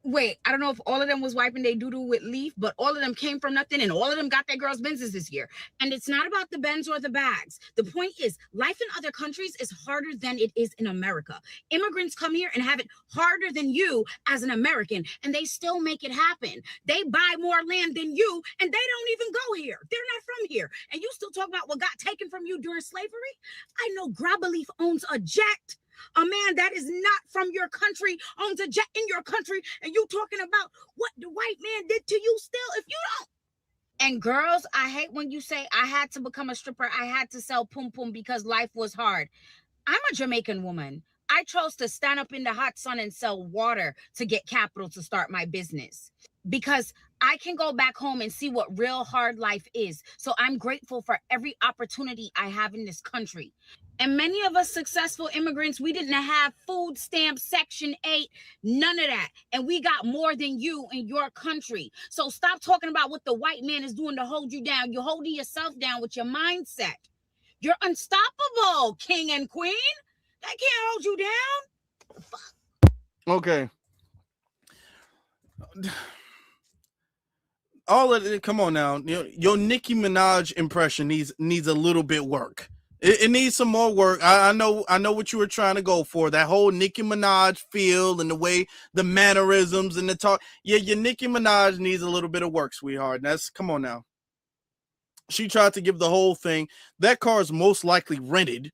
Wait, I don't know if all of them was wiping their doo-doo with leaf, but all of them came from nothing, and all of them got their girls Benzes this year. And it's not about the Benz or the bags. The point is, life in other countries is harder than it is in America. Immigrants come here and have it harder than you as an American, and they still make it happen. They buy more land than you, and they don't even go here. They're not from here. And you still talk about what got taken from you during slavery? I know Grabaleaf owns a jet. A man that is not from your country owns a jet in your country, and you talking about what the white man did to you still if you don't. And girls, I hate when you say I had to become a stripper, I had to sell pum pum because life was hard. I'm a Jamaican woman. I chose to stand up in the hot sun and sell water to get capital to start my business because I can go back home and see what real hard life is. So I'm grateful for every opportunity I have in this country. And many of us successful immigrants, we didn't have food stamps, Section 8, none of that. And we got more than you in your country. So stop talking about what the white man is doing to hold you down. You're holding yourself down with your mindset. You're unstoppable, king and queen. That can't hold you down. Fuck. Okay. All of it, come on now. Your Nicki Minaj impression needs a little bit work. It needs some more work. I know what you were trying to go for. That whole Nicki Minaj feel and the way the mannerisms and the talk. Yeah, your Nicki Minaj needs a little bit of work, sweetheart. Come on now. She tried to give the whole thing. That car is most likely rented.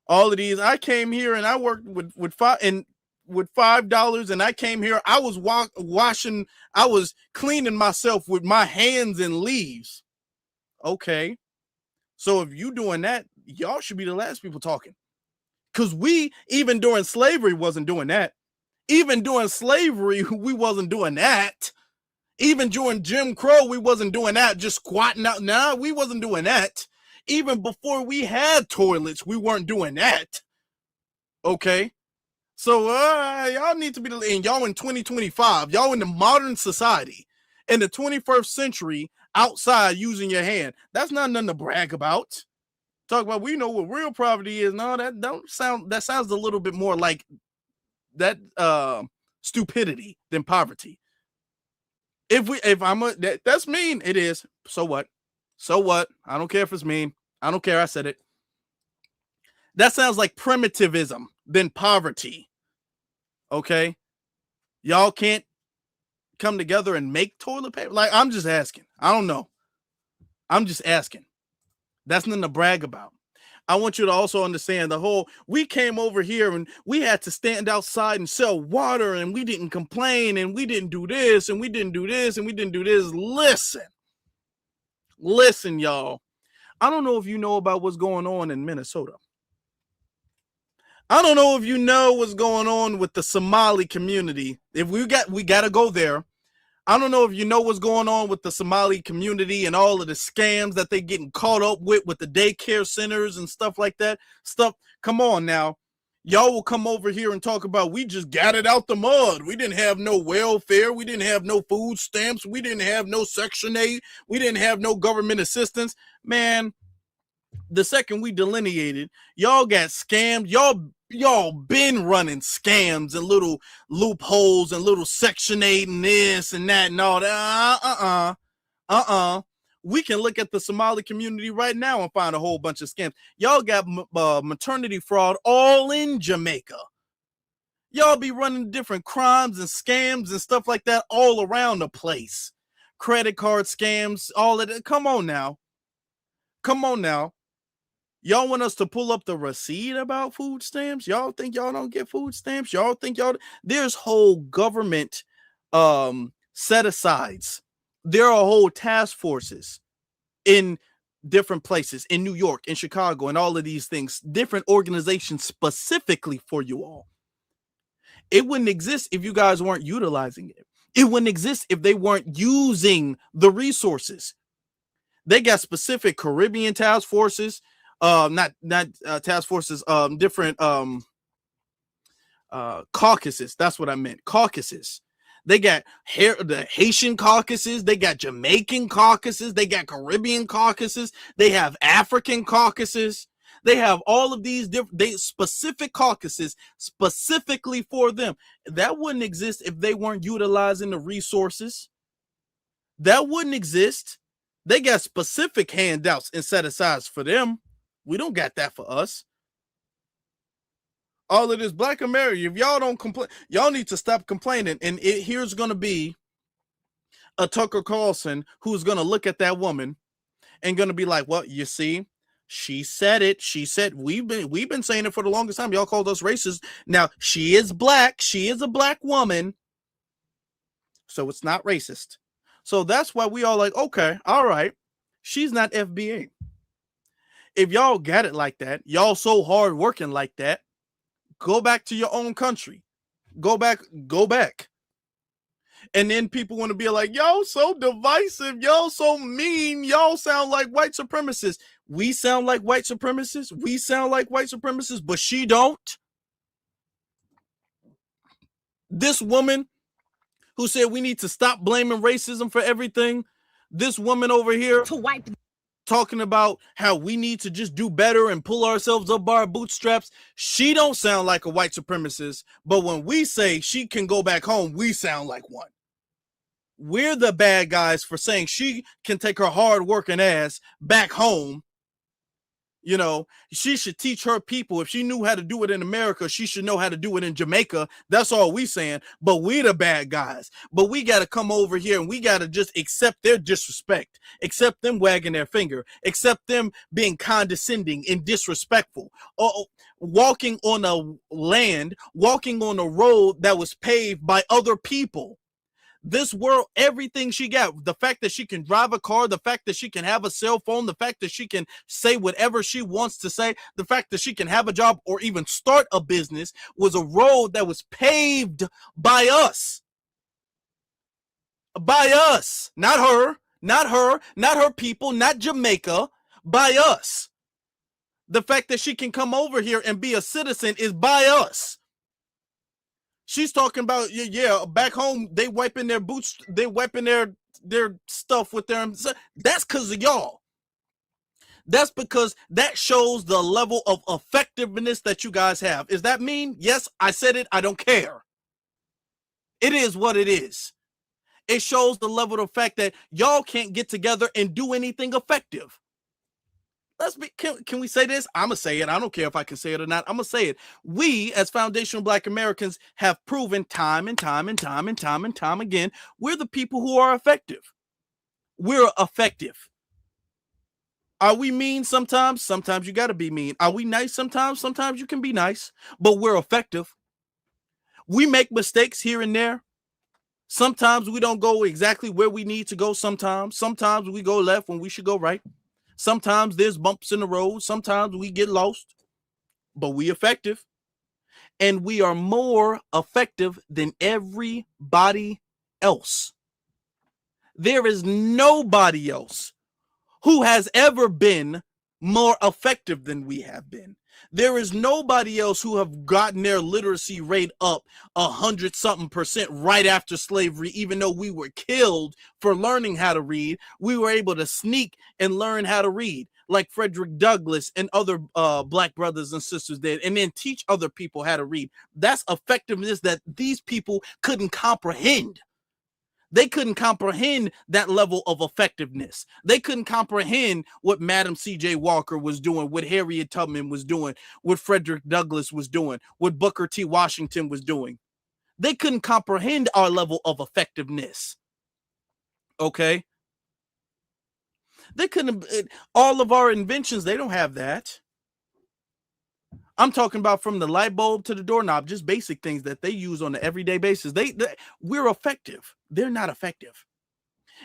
All of these. I came here and I worked with $5, and I came here. I was washing. I was cleaning myself with my hands and leaves. Okay. So if you doing that, y'all should be the last people talking. Because we, even during slavery, wasn't doing that. Even during slavery, we wasn't doing that. Even during Jim Crow, we wasn't doing that, just squatting out. Nah, we wasn't doing that. Even before we had toilets, we weren't doing that. Okay? So y'all need to be, and y'all in 2025, y'all in the modern society, in the 21st century, outside using your hand. That's not nothing to brag about. Talk about, we know what real poverty is. No, that sounds a little bit more like that stupidity than poverty. That's mean, it is. So what? So what? I don't care if it's mean. I don't care. I said it. That sounds like primitivism than poverty. Okay? Y'all can't come together and make toilet paper? Like, I'm just asking. I don't know. I'm just asking. That's nothing to brag about. I want you to also understand we came over here and we had to stand outside and sell water and we didn't complain and we didn't do this and we didn't do this and we didn't do this. Listen, y'all. I don't know if you know about what's going on in Minnesota. I don't know if you know what's going on with the Somali community. If we got to go there. I don't know if you know what's going on with the Somali community and all of the scams that they're getting caught up with the daycare centers and stuff like that. Come on now. Y'all will come over here and talk about, we just got it out the mud. We didn't have no welfare. We didn't have no food stamps. We didn't have no Section 8. We didn't have no government assistance. Man, the second we delineated, y'all got scammed. Y'all been running scams and little loopholes and little Section 8 and this and that and all that. We can look at the Somali community right now and find a whole bunch of scams. Y'all got maternity fraud all in Jamaica. Y'all be running different crimes and scams and stuff like that all around the place. Credit card scams, all of that. Come on now. Y'all want us to pull up the receipt about food stamps? Y'all think y'all don't get food stamps? Y'all think there's whole government set-asides. There are whole task forces in different places, in New York, in Chicago, and all of these things, different organizations specifically for you all. It wouldn't exist if you guys weren't utilizing it. It wouldn't exist if they weren't using the resources. They got specific Caribbean task forces, not task forces, different caucuses. That's what I meant. Caucuses. They got the Haitian caucuses. They got Jamaican caucuses. They got Caribbean caucuses. They have African caucuses. They have all of these different specific caucuses specifically for them. That wouldn't exist if they weren't utilizing the resources. That wouldn't exist. They got specific handouts and set asides for them. We don't got that for us. All of this Black America, if y'all don't complain, y'all need to stop complaining. And here's going to be a Tucker Carlson who's going to look at that woman and going to be like, well, you see, she said it. She said, we've been saying it for the longest time. Y'all called us racist. Now, she is Black. She is a Black woman. So it's not racist. So that's why we all like, okay, all right. She's not FBA. If y'all got it like that, y'all so hard working like that, go back to your own country. Go back. And then people want to be like, y'all so divisive. Y'all so mean. Y'all sound like white supremacists. We sound like white supremacists. We sound like white supremacists, but she don't. This woman who said we need to stop blaming racism for everything. This woman over here talking about how we need to just do better and pull ourselves up by our bootstraps. She don't sound like a white supremacist, but when we say she can go back home, we sound like one. We're the bad guys for saying she can take her hard working ass back home. You know, she should teach her people. If she knew how to do it in America, she should know how to do it in Jamaica. That's all we saying. But we the bad guys. But we got to come over here and we got to just accept their disrespect, accept them wagging their finger, accept them being condescending and disrespectful. Walking on a land, walking on a road that was paved by other people. This world, everything she got, the fact that she can drive a car, the fact that she can have a cell phone, the fact that she can say whatever she wants to say, the fact that she can have a job or even start a business was a road that was paved by us. By us. Not her, not her people, not Jamaica, by us. The fact that she can come over here and be a citizen is by us. She's talking about, yeah, back home, they wiping their boots, they wiping their stuff with their, that's because of y'all. That's because that shows the level of effectiveness that you guys have. Is that mean? Yes, I said it. I don't care. It is what it is. It shows the level of fact that y'all can't get together and do anything effective. Can we say this? I'm going to say it. I don't care if I can say it or not. I'm going to say it. We, as foundational Black Americans, have proven time and time again, we're the people who are effective. We're effective. Are we mean sometimes? Sometimes you got to be mean. Are we nice sometimes? Sometimes you can be nice, but we're effective. We make mistakes here and there. Sometimes we don't go exactly where we need to go sometimes. Sometimes we go left when we should go right. Sometimes there's bumps in the road. Sometimes we get lost, but we effective. And we are more effective than everybody else. There is nobody else who has ever been more effective than we have been. There is nobody else who have gotten their literacy rate up 100-something% right after slavery, even though we were killed for learning how to read. We were able to sneak and learn how to read like Frederick Douglass and other Black brothers and sisters did, and then teach other people how to read. That's effectiveness that these people couldn't comprehend. They couldn't comprehend that level of effectiveness. They couldn't comprehend what Madam C.J. Walker was doing, what Harriet Tubman was doing, what Frederick Douglass was doing, what Booker T. Washington was doing. They couldn't comprehend our level of effectiveness. Okay? They couldn't, all of our inventions, they don't have that. I'm talking about from the light bulb to the doorknob, just basic things that they use on an everyday basis. We're effective. They're not effective.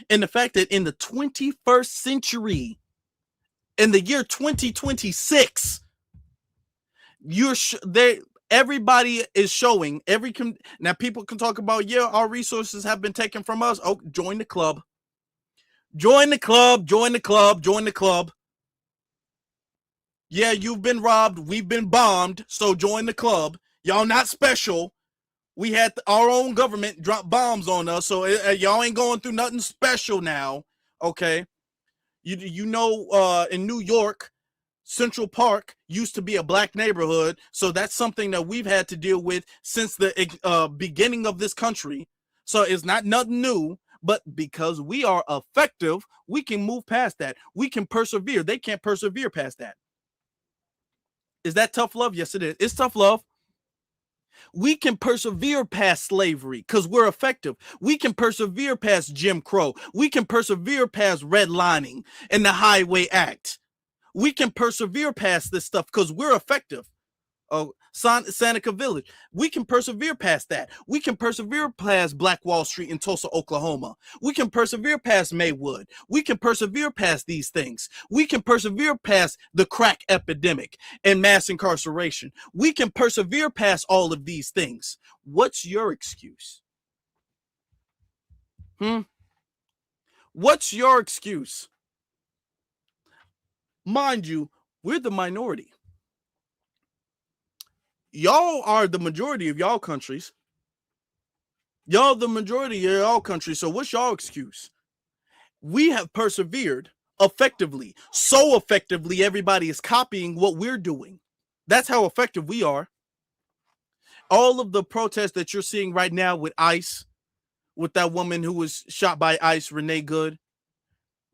And the fact that in the 21st century, in the year 2026, everybody is showing, now people can talk about, yeah, our resources have been taken from us. Oh, join the club. Join the club, join the club, join the club. Yeah, you've been robbed. We've been bombed. So join the club. Y'all not special. We had our own government drop bombs on us. So y'all ain't going through nothing special now. Okay. You know, in New York, Central Park used to be a black neighborhood. So that's something that we've had to deal with since the beginning of this country. So it's not nothing new. But because we are effective, we can move past that. We can persevere. They can't persevere past that. Is that tough love? Yes, it is. It's tough love. We can persevere past slavery because we're effective. We can persevere past Jim Crow. We can persevere past redlining and the Highway Act. We can persevere past this stuff because we're effective. Oh, Seneca Village. We can persevere past that. We can persevere past Black Wall Street in Tulsa, Oklahoma. We can persevere past Maywood. We can persevere past these things. We can persevere past the crack epidemic and mass incarceration. We can persevere past all of these things. What's your excuse? What's your excuse? Mind you, we're the minority. Y'all are the majority of y'all countries. Y'all the majority of y'all countries. So what's y'all excuse? We have persevered effectively. So effectively, everybody is copying what we're doing. That's how effective we are. All of the protests that you're seeing right now with ICE, with that woman who was shot by ICE, Renee Good,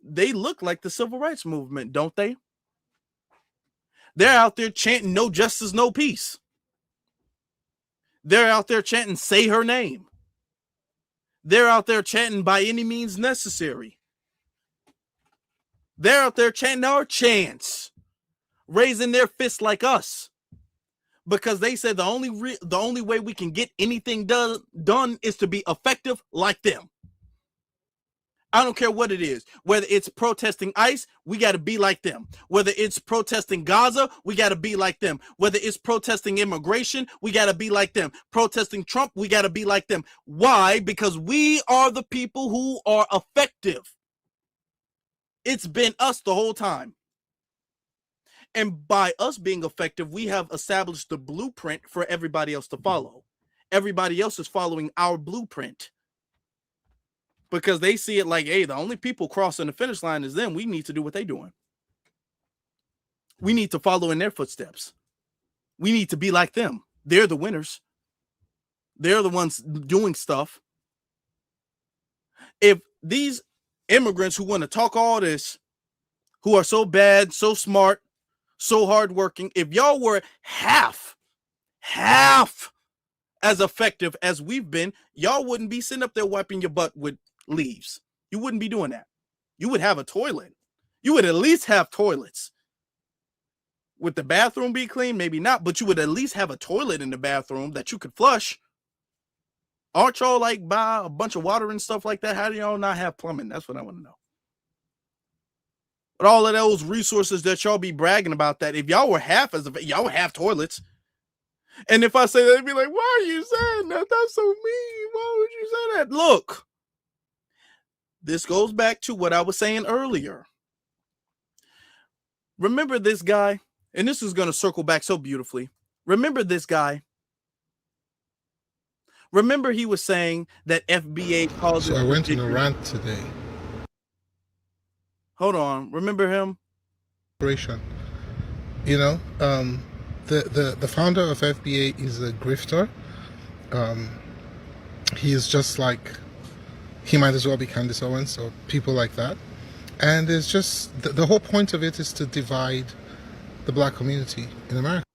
they look like the civil rights movement, don't they? They're out there chanting no justice, no peace. They're out there chanting, say her name. They're out there chanting by any means necessary. They're out there chanting our chants, raising their fists like us, because they said the only way we can get anything done is to be effective like them. I don't care what it is. Whether it's protesting ICE, we got to be like them. Whether it's protesting Gaza, we got to be like them. Whether it's protesting immigration, we got to be like them. Protesting Trump, we got to be like them. Why? Because we are the people who are effective. It's been us the whole time. And by us being effective, we have established the blueprint for everybody else to follow. Everybody else is following our blueprint. Because they see it like, hey, the only people crossing the finish line is them. We need to do what they're doing. We need to follow in their footsteps. We need to be like them. They're the winners. They're the ones doing stuff. If these immigrants who want to talk all this, who are so bad, so smart, so hardworking, if y'all were half as effective as we've been, y'all wouldn't be sitting up there wiping your butt with leaves. You wouldn't be doing that. You would have a toilet. You would at least have toilets. Would the bathroom be clean? Maybe not, but you would at least have a toilet in the bathroom that you could flush. Aren't y'all like buy a bunch of water and stuff like that? How do y'all not have plumbing? That's what I want to know. But all of those resources that y'all be bragging about, that if y'all were half as y'all would have toilets. And if I say that, they'd be like, why are you saying that? That's so mean. Why would you say that? Look, this goes back to what I was saying earlier. Remember this guy, and this is going to circle back so beautifully. Remember this guy. Remember he was saying that FBA called. So I went on a rant today. Hold on. Remember him? You know, the founder of FBA is a grifter. He is just like, he might as well be Candace Owens or people like that. And it's just, the whole point of it is to divide the black community in America.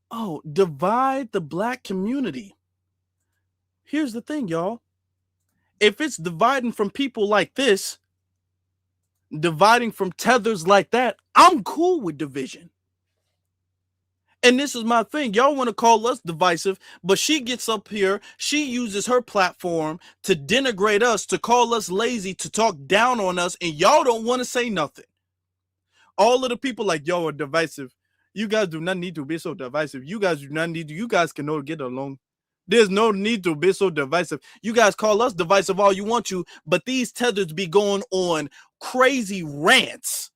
Oh, divide the black community. Here's the thing, y'all. If it's dividing from people like this, dividing from tethers like that, I'm cool with division. And this is my thing. Y'all want to call us divisive, but she gets up here, she uses her platform to denigrate us, to call us lazy, to talk down on us, and y'all don't want to say nothing. All of the people like, y'all are divisive. You guys do not need to be so divisive. You guys do not need to. You guys can all get along. There's no need to be so divisive. You guys call us divisive all you want to, but these tethers be going on crazy rants,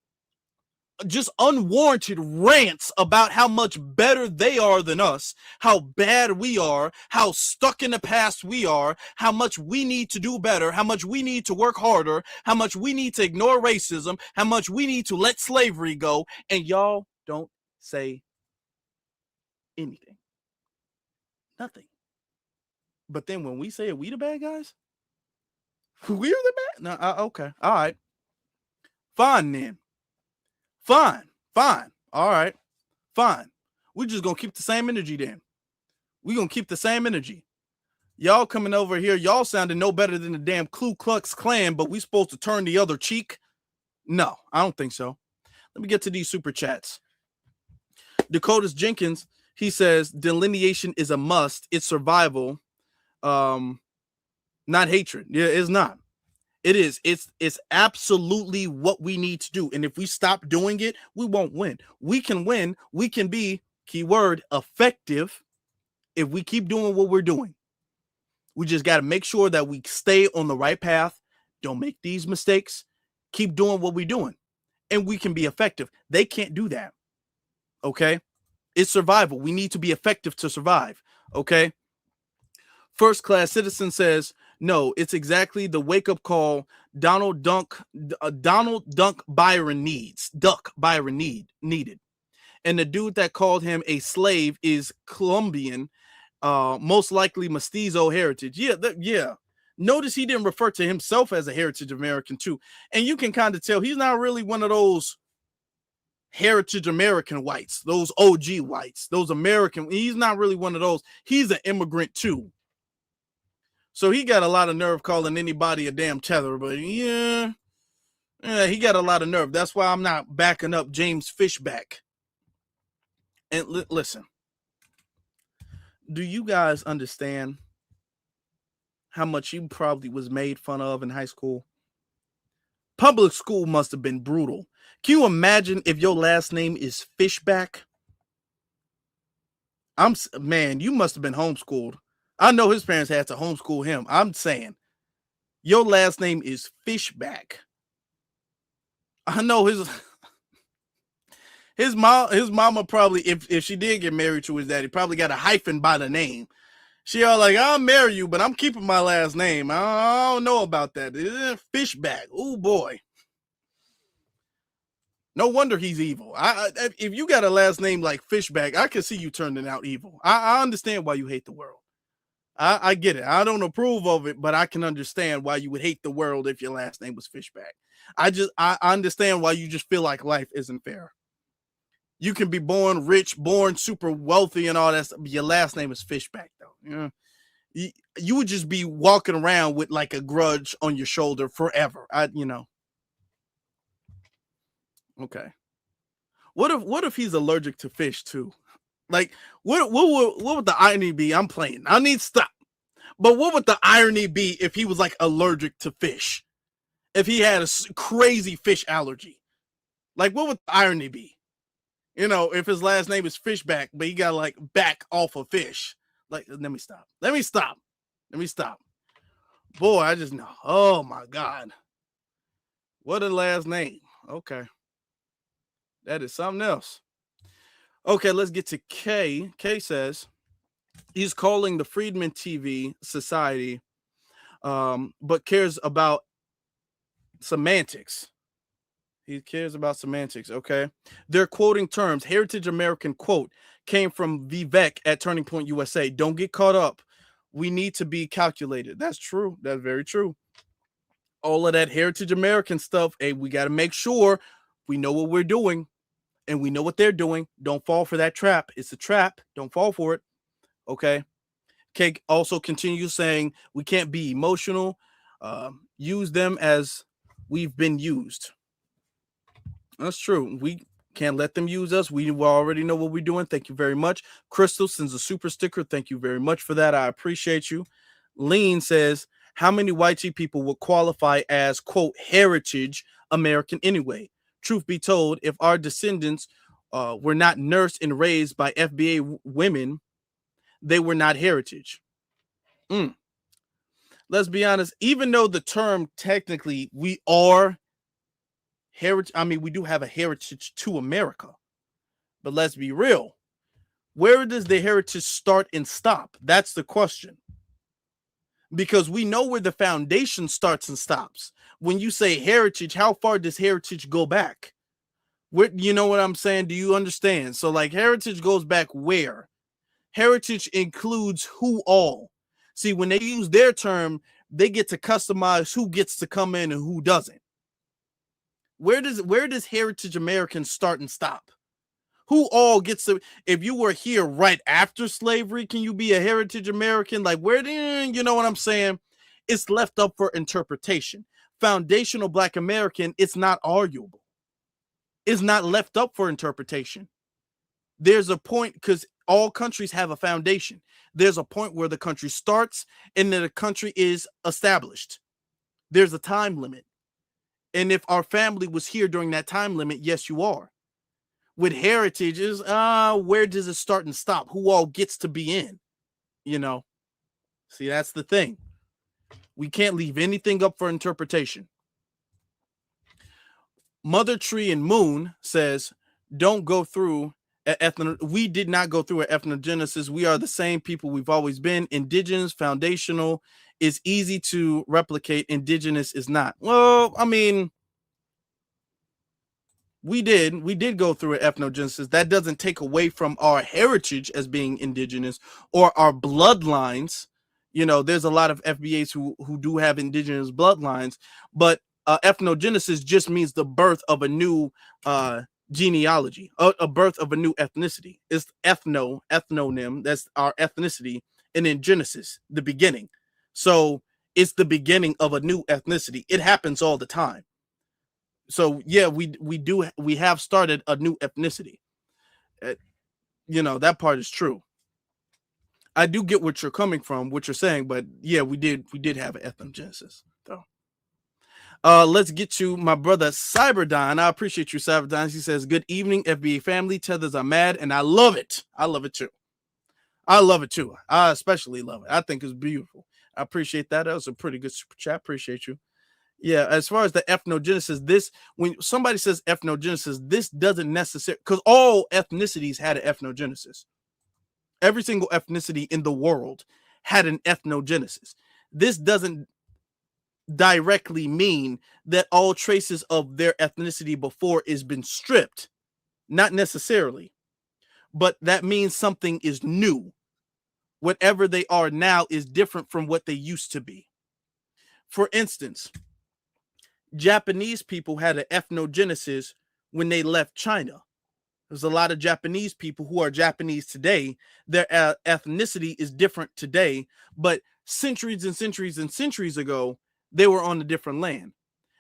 just unwarranted rants about how much better they are than us, how bad we are, how stuck in the past we are, how much we need to do better, how much we need to work harder, how much we need to ignore racism, how much we need to let slavery go, and y'all don't say anything. Nothing. But then when we say we the bad guys, we're the bad. No, okay. All right. Fine then. Fine. All right. Fine. We're just going to keep the same energy then. We're going to keep the same energy. Y'all coming over here, y'all sounding no better than the damn Ku Klux Klan, but we supposed to turn the other cheek? No, I don't think so. Let me get to these super chats. Dakotas Jenkins, he says, delineation is a must. It's survival, not hatred. Yeah, it's not. It is. It's absolutely what we need to do. And if we stop doing it, we won't win. We can win. We can be, keyword, effective if we keep doing what we're doing. We just got to make sure that we stay on the right path. Don't make these mistakes. Keep doing what we're doing. And we can be effective. They can't do that. Okay? It's survival. We need to be effective to survive. Okay? First Class Citizen says, no, it's exactly the wake-up call Donald Duck Byron needed. And the dude that called him a slave is Colombian, most likely mestizo heritage. Yeah. Notice he didn't refer to himself as a heritage American too. And you can kind of tell he's not really one of those heritage American whites, those OG whites, those American. He's not really one of those. He's an immigrant too. So he got a lot of nerve calling anybody a damn tether, but yeah, he got a lot of nerve. That's why I'm not backing up James Fishback. And listen, do you guys understand how much he probably was made fun of in high school? Public school must have been brutal. Can you imagine if your last name is Fishback? Man, you must have been homeschooled. I know his parents had to homeschool him. I'm saying your last name is Fishback. I know his mama probably, if she did get married to his daddy, probably got a hyphen by the name. She all like, I'll marry you, but I'm keeping my last name. I don't know about that. Fishback. Oh boy. No wonder he's evil. If you got a last name like Fishback, I can see you turning out evil. I understand why you hate the world. I get it. I don't approve of it, but I can understand why you would hate the world if your last name was Fishback. I understand why you just feel like life isn't fair. You can be born rich, born super wealthy and all that stuff, but your last name is Fishback, though. You would just be walking around with like a grudge on your shoulder forever. Okay. What if he's allergic to fish too? Like, what would the irony be? I'm playing. I need to stop. But what would the irony be if he was like allergic to fish? If he had a crazy fish allergy? Like, what would the irony be? If his last name is Fishback, but he got like back off of fish. Like, let me stop. Boy, I just know. Oh my God. What a last name. Okay. That is something else. Okay, let's get to K. K says he's calling the Freedman TV Society, but cares about semantics. He cares about semantics, okay? They're quoting terms. Heritage American quote came from Vivek at Turning Point USA. Don't get caught up. We need to be calculated. That's true. That's very true. All of that Heritage American stuff, hey, we got to make sure we know what we're doing. And we know what they're doing. Don't fall for that trap. It's a trap. Don't fall for it. Okay. Cake also continues saying we can't be emotional. Use them as we've been used. That's true. We can't let them use us. We already know what we're doing. Thank you very much. Crystal sends a super sticker. Thank you very much for that. I appreciate you. Lean says, how many white people would qualify as, quote, heritage American anyway? Truth be told, if our descendants were not nursed and raised by FBA women, they were not heritage. Let's be honest, even though the term technically we are heritage, I mean, we do have a heritage to America, but let's be real. Where does the heritage start and stop? That's the question. Because we know where the foundation starts and stops. When you say heritage, how far does heritage go back? Where, you know what I'm saying? Do you understand? So like heritage goes back where? Heritage includes who all. See, when they use their term, they get to customize who gets to come in and who doesn't. Where does heritage Americans start and stop? Who all gets to, if you were here right after slavery, can you be a heritage American? Like, where do you know what I'm saying? It's left up for interpretation. Foundational Black American, it's not arguable. It's not left up for interpretation. There's a point, because all countries have a foundation. There's a point where the country starts and then the country is established. There's a time limit. And if our family was here during that time limit, yes, you are. With heritages, where does it start and stop? Who all gets to be in? You know, see, that's the thing. We can't leave anything up for interpretation. Mother Tree and Moon says, don't go through we did not go through an ethnogenesis. We are the same people we've always been. Indigenous, foundational is easy to replicate. Indigenous is not. Well, I mean, we did go through an ethnogenesis. That doesn't take away from our heritage as being indigenous or our bloodlines. You know, there's a lot of FBAs who do have indigenous bloodlines, but ethnogenesis just means the birth of a new genealogy, a birth of a new ethnicity. It's ethnonym, that's our ethnicity, and then genesis, the beginning. So it's the beginning of a new ethnicity. It happens all the time. So yeah, we have started a new ethnicity. You know, that part is true. I do get what you're coming from, what you're saying, but yeah, we did have an ethnogenesis though. Let's get to my brother Cyberdon. I appreciate you, Cyberdon. He says, good evening, FBA family. Tethers are mad, and I love it. I love it too. I love it too. I especially love it. I think it's beautiful. I appreciate that. That was a pretty good super chat. Appreciate you. Yeah, as far as the ethnogenesis, this, when somebody says ethnogenesis, this doesn't necessarily, because all ethnicities had an ethnogenesis. Every single ethnicity in the world had an ethnogenesis. This doesn't directly mean that all traces of their ethnicity before is been stripped. Not necessarily. But that means something is new. Whatever they are now is different from what they used to be. For instance, Japanese people had an ethnogenesis when they left China. There's a lot of Japanese people who are Japanese today. Their ethnicity is different today, but centuries and centuries and centuries ago, they were on a different land.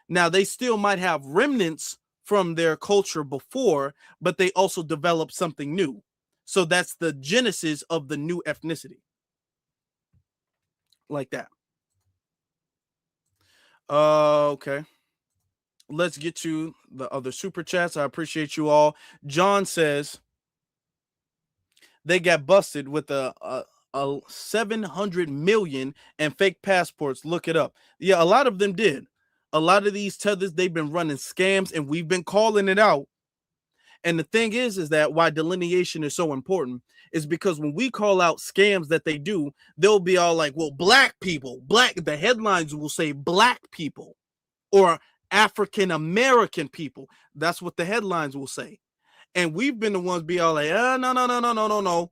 Now, they still might have remnants from their culture before, but they also developed something new. So that's the genesis of the new ethnicity. Like that. Okay. Let's get to the other super chats. I appreciate you all. John says they got busted with a 700 million and fake passports. Look it up. Yeah, a lot of them did. A lot of these tethers, they've been running scams, and we've been calling it out. And the thing is that why delineation is so important is because when we call out scams that they do, they'll be all like, well, black people, the headlines will say black people or African American people. That's what the headlines will say. And we've been the ones be all like, no.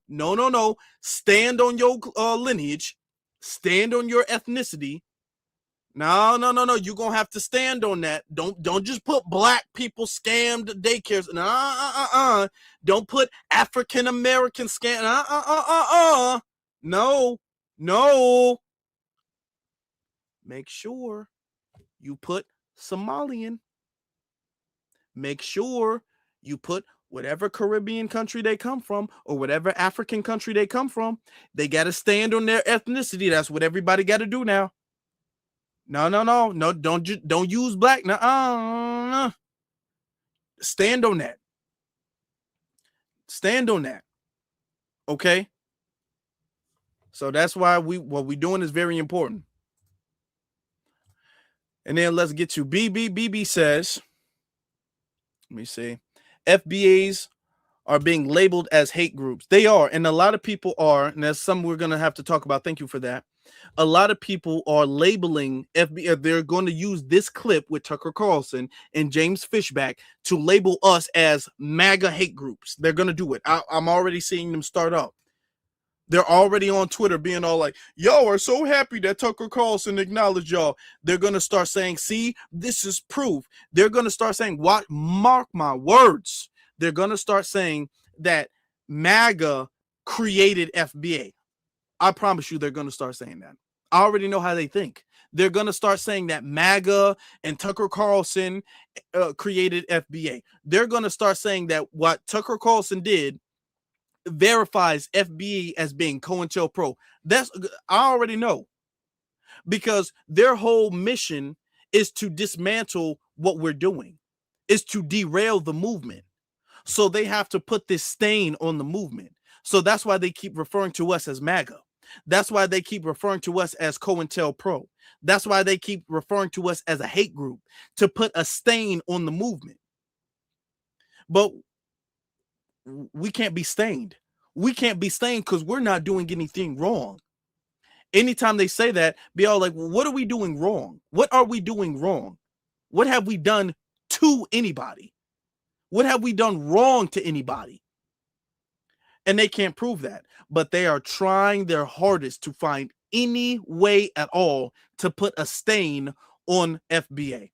Stand on your lineage. Stand on your ethnicity. No. You're going to have to stand on that. Don't just put black people scammed daycares. Don't put African American scam. No. Make sure you put Somalian. Make sure you put whatever Caribbean country they come from or whatever African country they come from. They got to stand on their ethnicity. That's what everybody got to do now. No. Don't use black. No. Stand on that. Stand on that. Okay. So that's why what we're doing is very important. And then let's get to BB. BB says, let me see, FBAs are being labeled as hate groups. They are, and a lot of people are, and that's something we're going to have to talk about. Thank you for that. A lot of people are labeling FBA. They're going to use this clip with Tucker Carlson and James Fishback to label us as MAGA hate groups. They're going to do it. I'm already seeing them start up. They're already on Twitter being all like, y'all are so happy that Tucker Carlson acknowledged y'all. They're going to start saying, see, this is proof. They're going to start saying, what? Mark my words. They're going to start saying that MAGA created FBA. I promise you they're going to start saying that. I already know how they think. They're going to start saying that MAGA and Tucker Carlson created FBA. They're going to start saying that what Tucker Carlson did verifies FBA as being COINTELPRO. I already know, because their whole mission is to dismantle what we're doing, is to derail the movement. So they have to put this stain on the movement. So that's why they keep referring to us as MAGA. That's why they keep referring to us as COINTELPRO. That's why they keep referring to us as a hate group, to put a stain on the movement. But we can't be stained. We can't be stained because we're not doing anything wrong. Anytime they say that, be all like, well, what are we doing wrong? What are we doing wrong? What have we done to anybody? What have we done wrong to anybody? And they can't prove that. But they are trying their hardest to find any way at all to put a stain on FBA,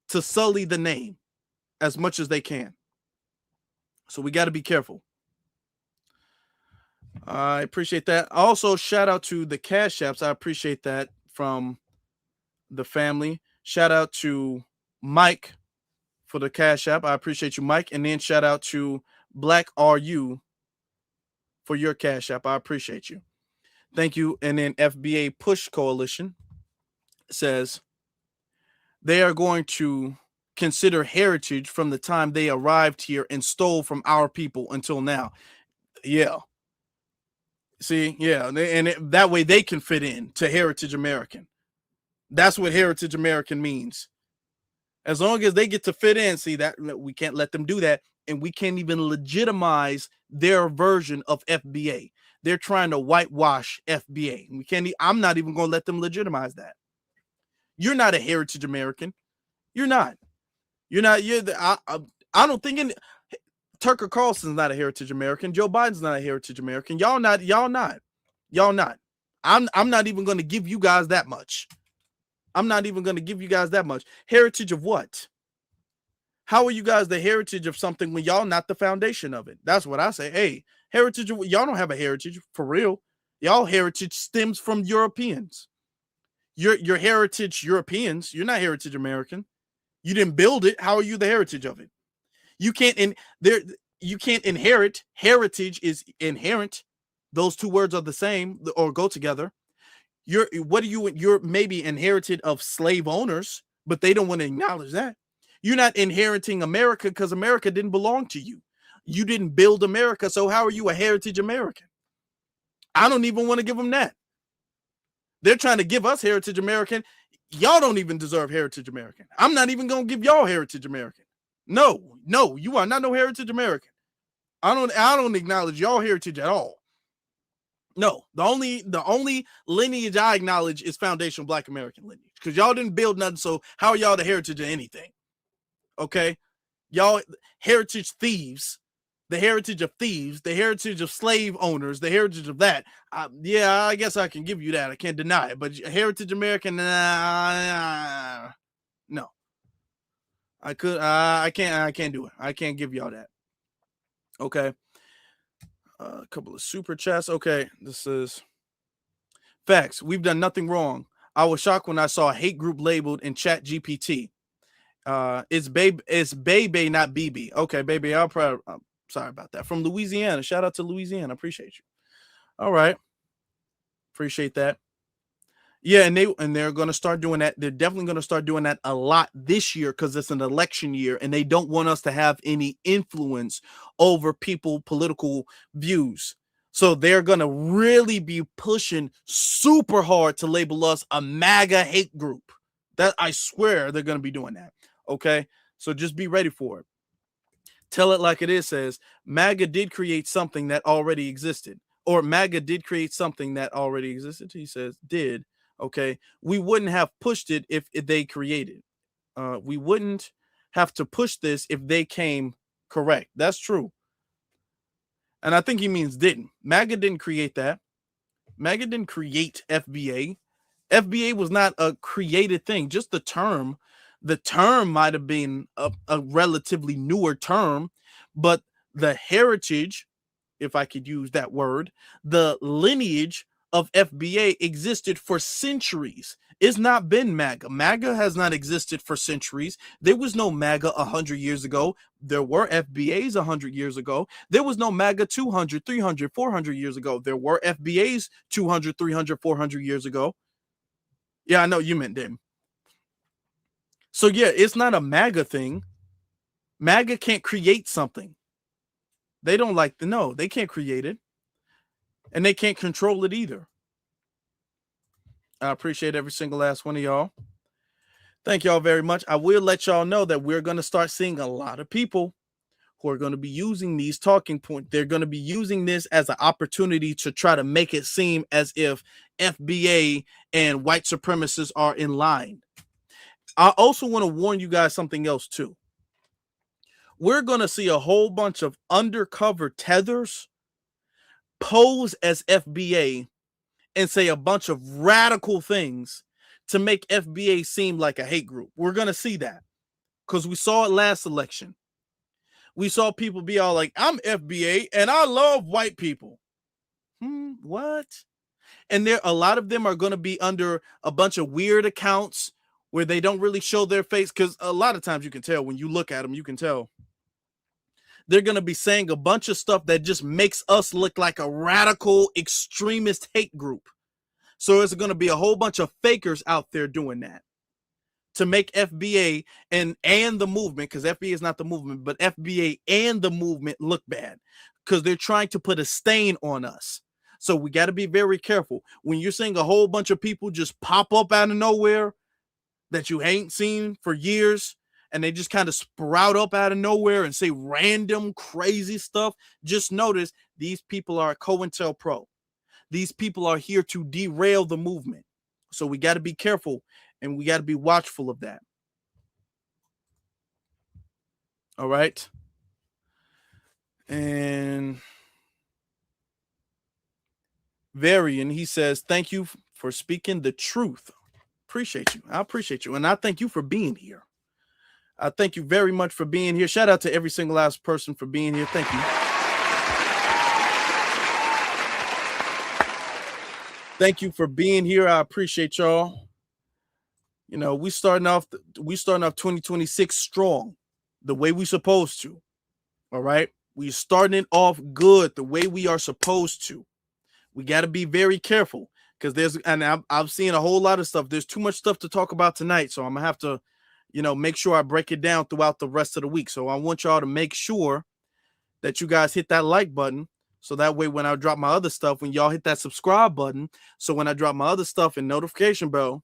to sully the name as much as they can. So we got to be careful. I appreciate that. Also, shout out to the Cash Apps. I appreciate that from the family. Shout out to Mike for the Cash App. I appreciate you, Mike. And then shout out to Black RU for your Cash App. I appreciate you. Thank you. And then FBA Push Coalition says they are going to consider heritage from the time they arrived here and stole from our people until now. Yeah. See, yeah, that way they can fit in to Heritage American. That's what Heritage American means. As long as they get to fit in, see, that we can't let them do that, and we can't even legitimize their version of FBA. They're trying to whitewash FBA. We can't. I'm not even going to let them legitimize that. You're not a Heritage American. You're not. You're not. I don't think Tucker Carlson's not a Heritage American. Joe Biden's not a Heritage American. Y'all not. I'm not even going to give you guys that much. I'm not even going to give you guys that much. Heritage of what? How are you guys the heritage of something when y'all not the foundation of it? That's what I say. Hey, heritage, y'all don't have a heritage for real. Y'all heritage stems from Europeans. Your heritage Europeans. You're not Heritage American. You didn't build it. How are you the heritage of it? You can't inherit. Heritage is inherent. Those two words are the same or go together. You're maybe inherited of slave owners, but they don't want to acknowledge that. You're not inheriting America because America didn't belong to you. You didn't build America, so how are you a Heritage American? I don't even want to give them that. They're trying to give us Heritage American. Y'all don't even deserve Heritage American. I'm not even going to give y'all Heritage American. No, you are not no Heritage American. I don't acknowledge y'all heritage at all. No, the only lineage I acknowledge is foundational Black American lineage, because y'all didn't build nothing. So how are y'all the heritage of anything? Okay, y'all heritage thieves, the heritage of thieves, the heritage of slave owners, the heritage of that. Yeah, I guess I can give you that. I can't deny it. But Heritage American, no, I can't do it. I can't give y'all that. Okay. A couple of super chats. Okay, this is facts. We've done nothing wrong. I was shocked when I saw a hate group labeled in Chat GPT. It's Baby, not BB. Okay, Baby. I'm sorry about that. From Louisiana. Shout out to Louisiana. Appreciate you. All right. Appreciate that. Yeah, and they're going to start doing that. They're definitely going to start doing that a lot this year because it's an election year, and they don't want us to have any influence over political views. So they're going to really be pushing super hard to label us a MAGA hate group. That I swear they're going to be doing that. Okay. So just be ready for it. Tell it like it is says MAGA did create something that already existed, or MAGA did create something that already existed. He says did. Okay. We wouldn't have pushed it if they created. We wouldn't have to push this if they came correct. That's true. And I think he means didn't. MAGA didn't create that. MAGA didn't create FBA. FBA was not a created thing. Just the term might have been a relatively newer term, but the heritage, if I could use that word, the lineage of FBA existed for centuries. It's not been MAGA. MAGA has not existed for centuries. There was no MAGA 100 years ago. There were FBAs 100 years ago. There was no MAGA 200, 300, 400 years ago. There were FBAs 200, 300, 400 years ago. Yeah, I know you meant them. So yeah, it's not a MAGA thing. MAGA can't create something. They don't like to know. They can't create it. And they can't control it either. I appreciate every single last one of y'all. Thank y'all very much. I will let y'all know that we're going to start seeing a lot of people who are going to be using these talking points. They're going to be using this as an opportunity to try to make it seem as if FBA and white supremacists are in line. I also want to warn you guys something else too. We're going to see a whole bunch of undercover tethers pose as FBA and say a bunch of radical things to make FBA seem like a hate group. We're going to see that because we saw it last election. We saw people be all like, I'm FBA and I love white people. What? And a lot of them are going to be under a bunch of weird accounts where they don't really show their face, because a lot of times you can tell when you look at them, you can tell. They're going to be saying a bunch of stuff that just makes us look like a radical extremist hate group. So there's going to be a whole bunch of fakers out there doing that to make FBA and the movement, because FBA is not the movement, but FBA and the movement look bad because they're trying to put a stain on us. So we got to be very careful. When you're seeing a whole bunch of people just pop up out of nowhere that you ain't seen for years, and they just kind of sprout up out of nowhere and say random crazy stuff, just notice these people are COINTELPRO. These people are here to derail the movement. So we got to be careful and we got to be watchful of that. All right. And Varian, he says, thank you for speaking the truth. Appreciate you. I appreciate you. And I thank you for being here. I thank you very much for being here. Shout out to every single last person for being here. Thank you. Thank you for being here. I appreciate y'all. You know, we starting off 2026 strong, the way we supposed to. All right. We starting off good, the way we are supposed to. We got to be very careful because I've seen a whole lot of stuff. There's too much stuff to talk about tonight. So I'm gonna have to, make sure I break it down throughout the rest of the week. So I want y'all to make sure that you guys hit that like button. So that way, when I drop my other stuff, when y'all hit that subscribe button, so when I drop my other stuff and notification bell,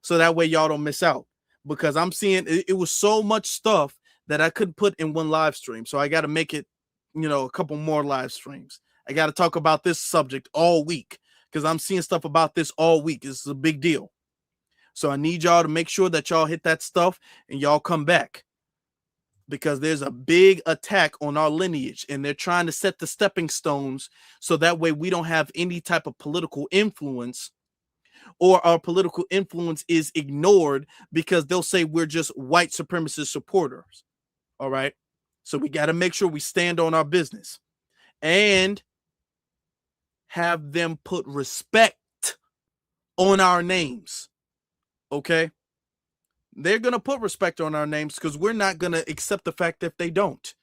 so that way y'all don't miss out. Because I'm seeing it was so much stuff that I couldn't put in one live stream. So I got to make it, a couple more live streams. I got to talk about this subject all week because I'm seeing stuff about this all week. This is a big deal. So I need y'all to make sure that y'all hit that stuff and y'all come back, because there's a big attack on our lineage and they're trying to set the stepping stones so that way we don't have any type of political influence, or our political influence is ignored because they'll say we're just white supremacist supporters. All right. So we got to make sure we stand on our business and have them put respect on our names. Okay. They're going to put respect on our names because we're not going to accept the fact that they don't.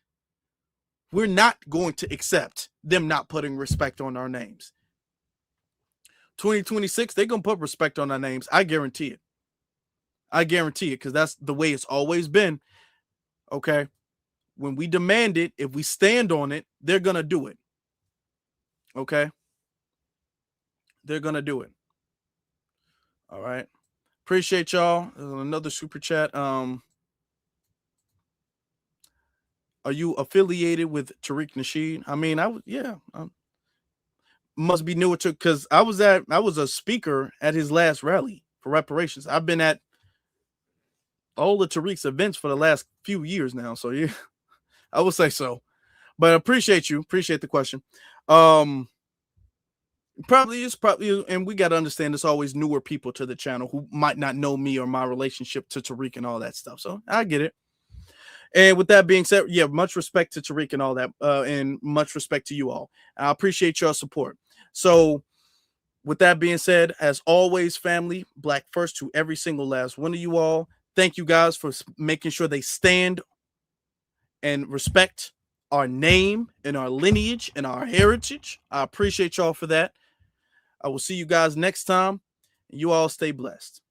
We're not going to accept them not putting respect on our names. 2026, they're going to put respect on our names. I guarantee it. I guarantee it because that's the way it's always been. Okay. When we demand it, if we stand on it, they're going to do it. Okay. They're going to do it. All right. Appreciate y'all. Another super chat. Are you affiliated with Tariq Nasheed? I mean, must be newer to, because I was a speaker at his last rally for reparations. I've been at all the Tariq's events for the last few years now. So yeah, I would say so. But appreciate the question. Probably, and we got to understand there's always newer people to the channel who might not know me or my relationship to Tariq and all that stuff. So I get it. And with that being said, yeah, much respect to Tariq and all that, and much respect to you all. I appreciate your support. So with that being said, as always, family, Black first to every single last one of you all. Thank you guys for making sure they stand and respect our name and our lineage and our heritage. I appreciate y'all for that. I will see you guys next time. You all stay blessed.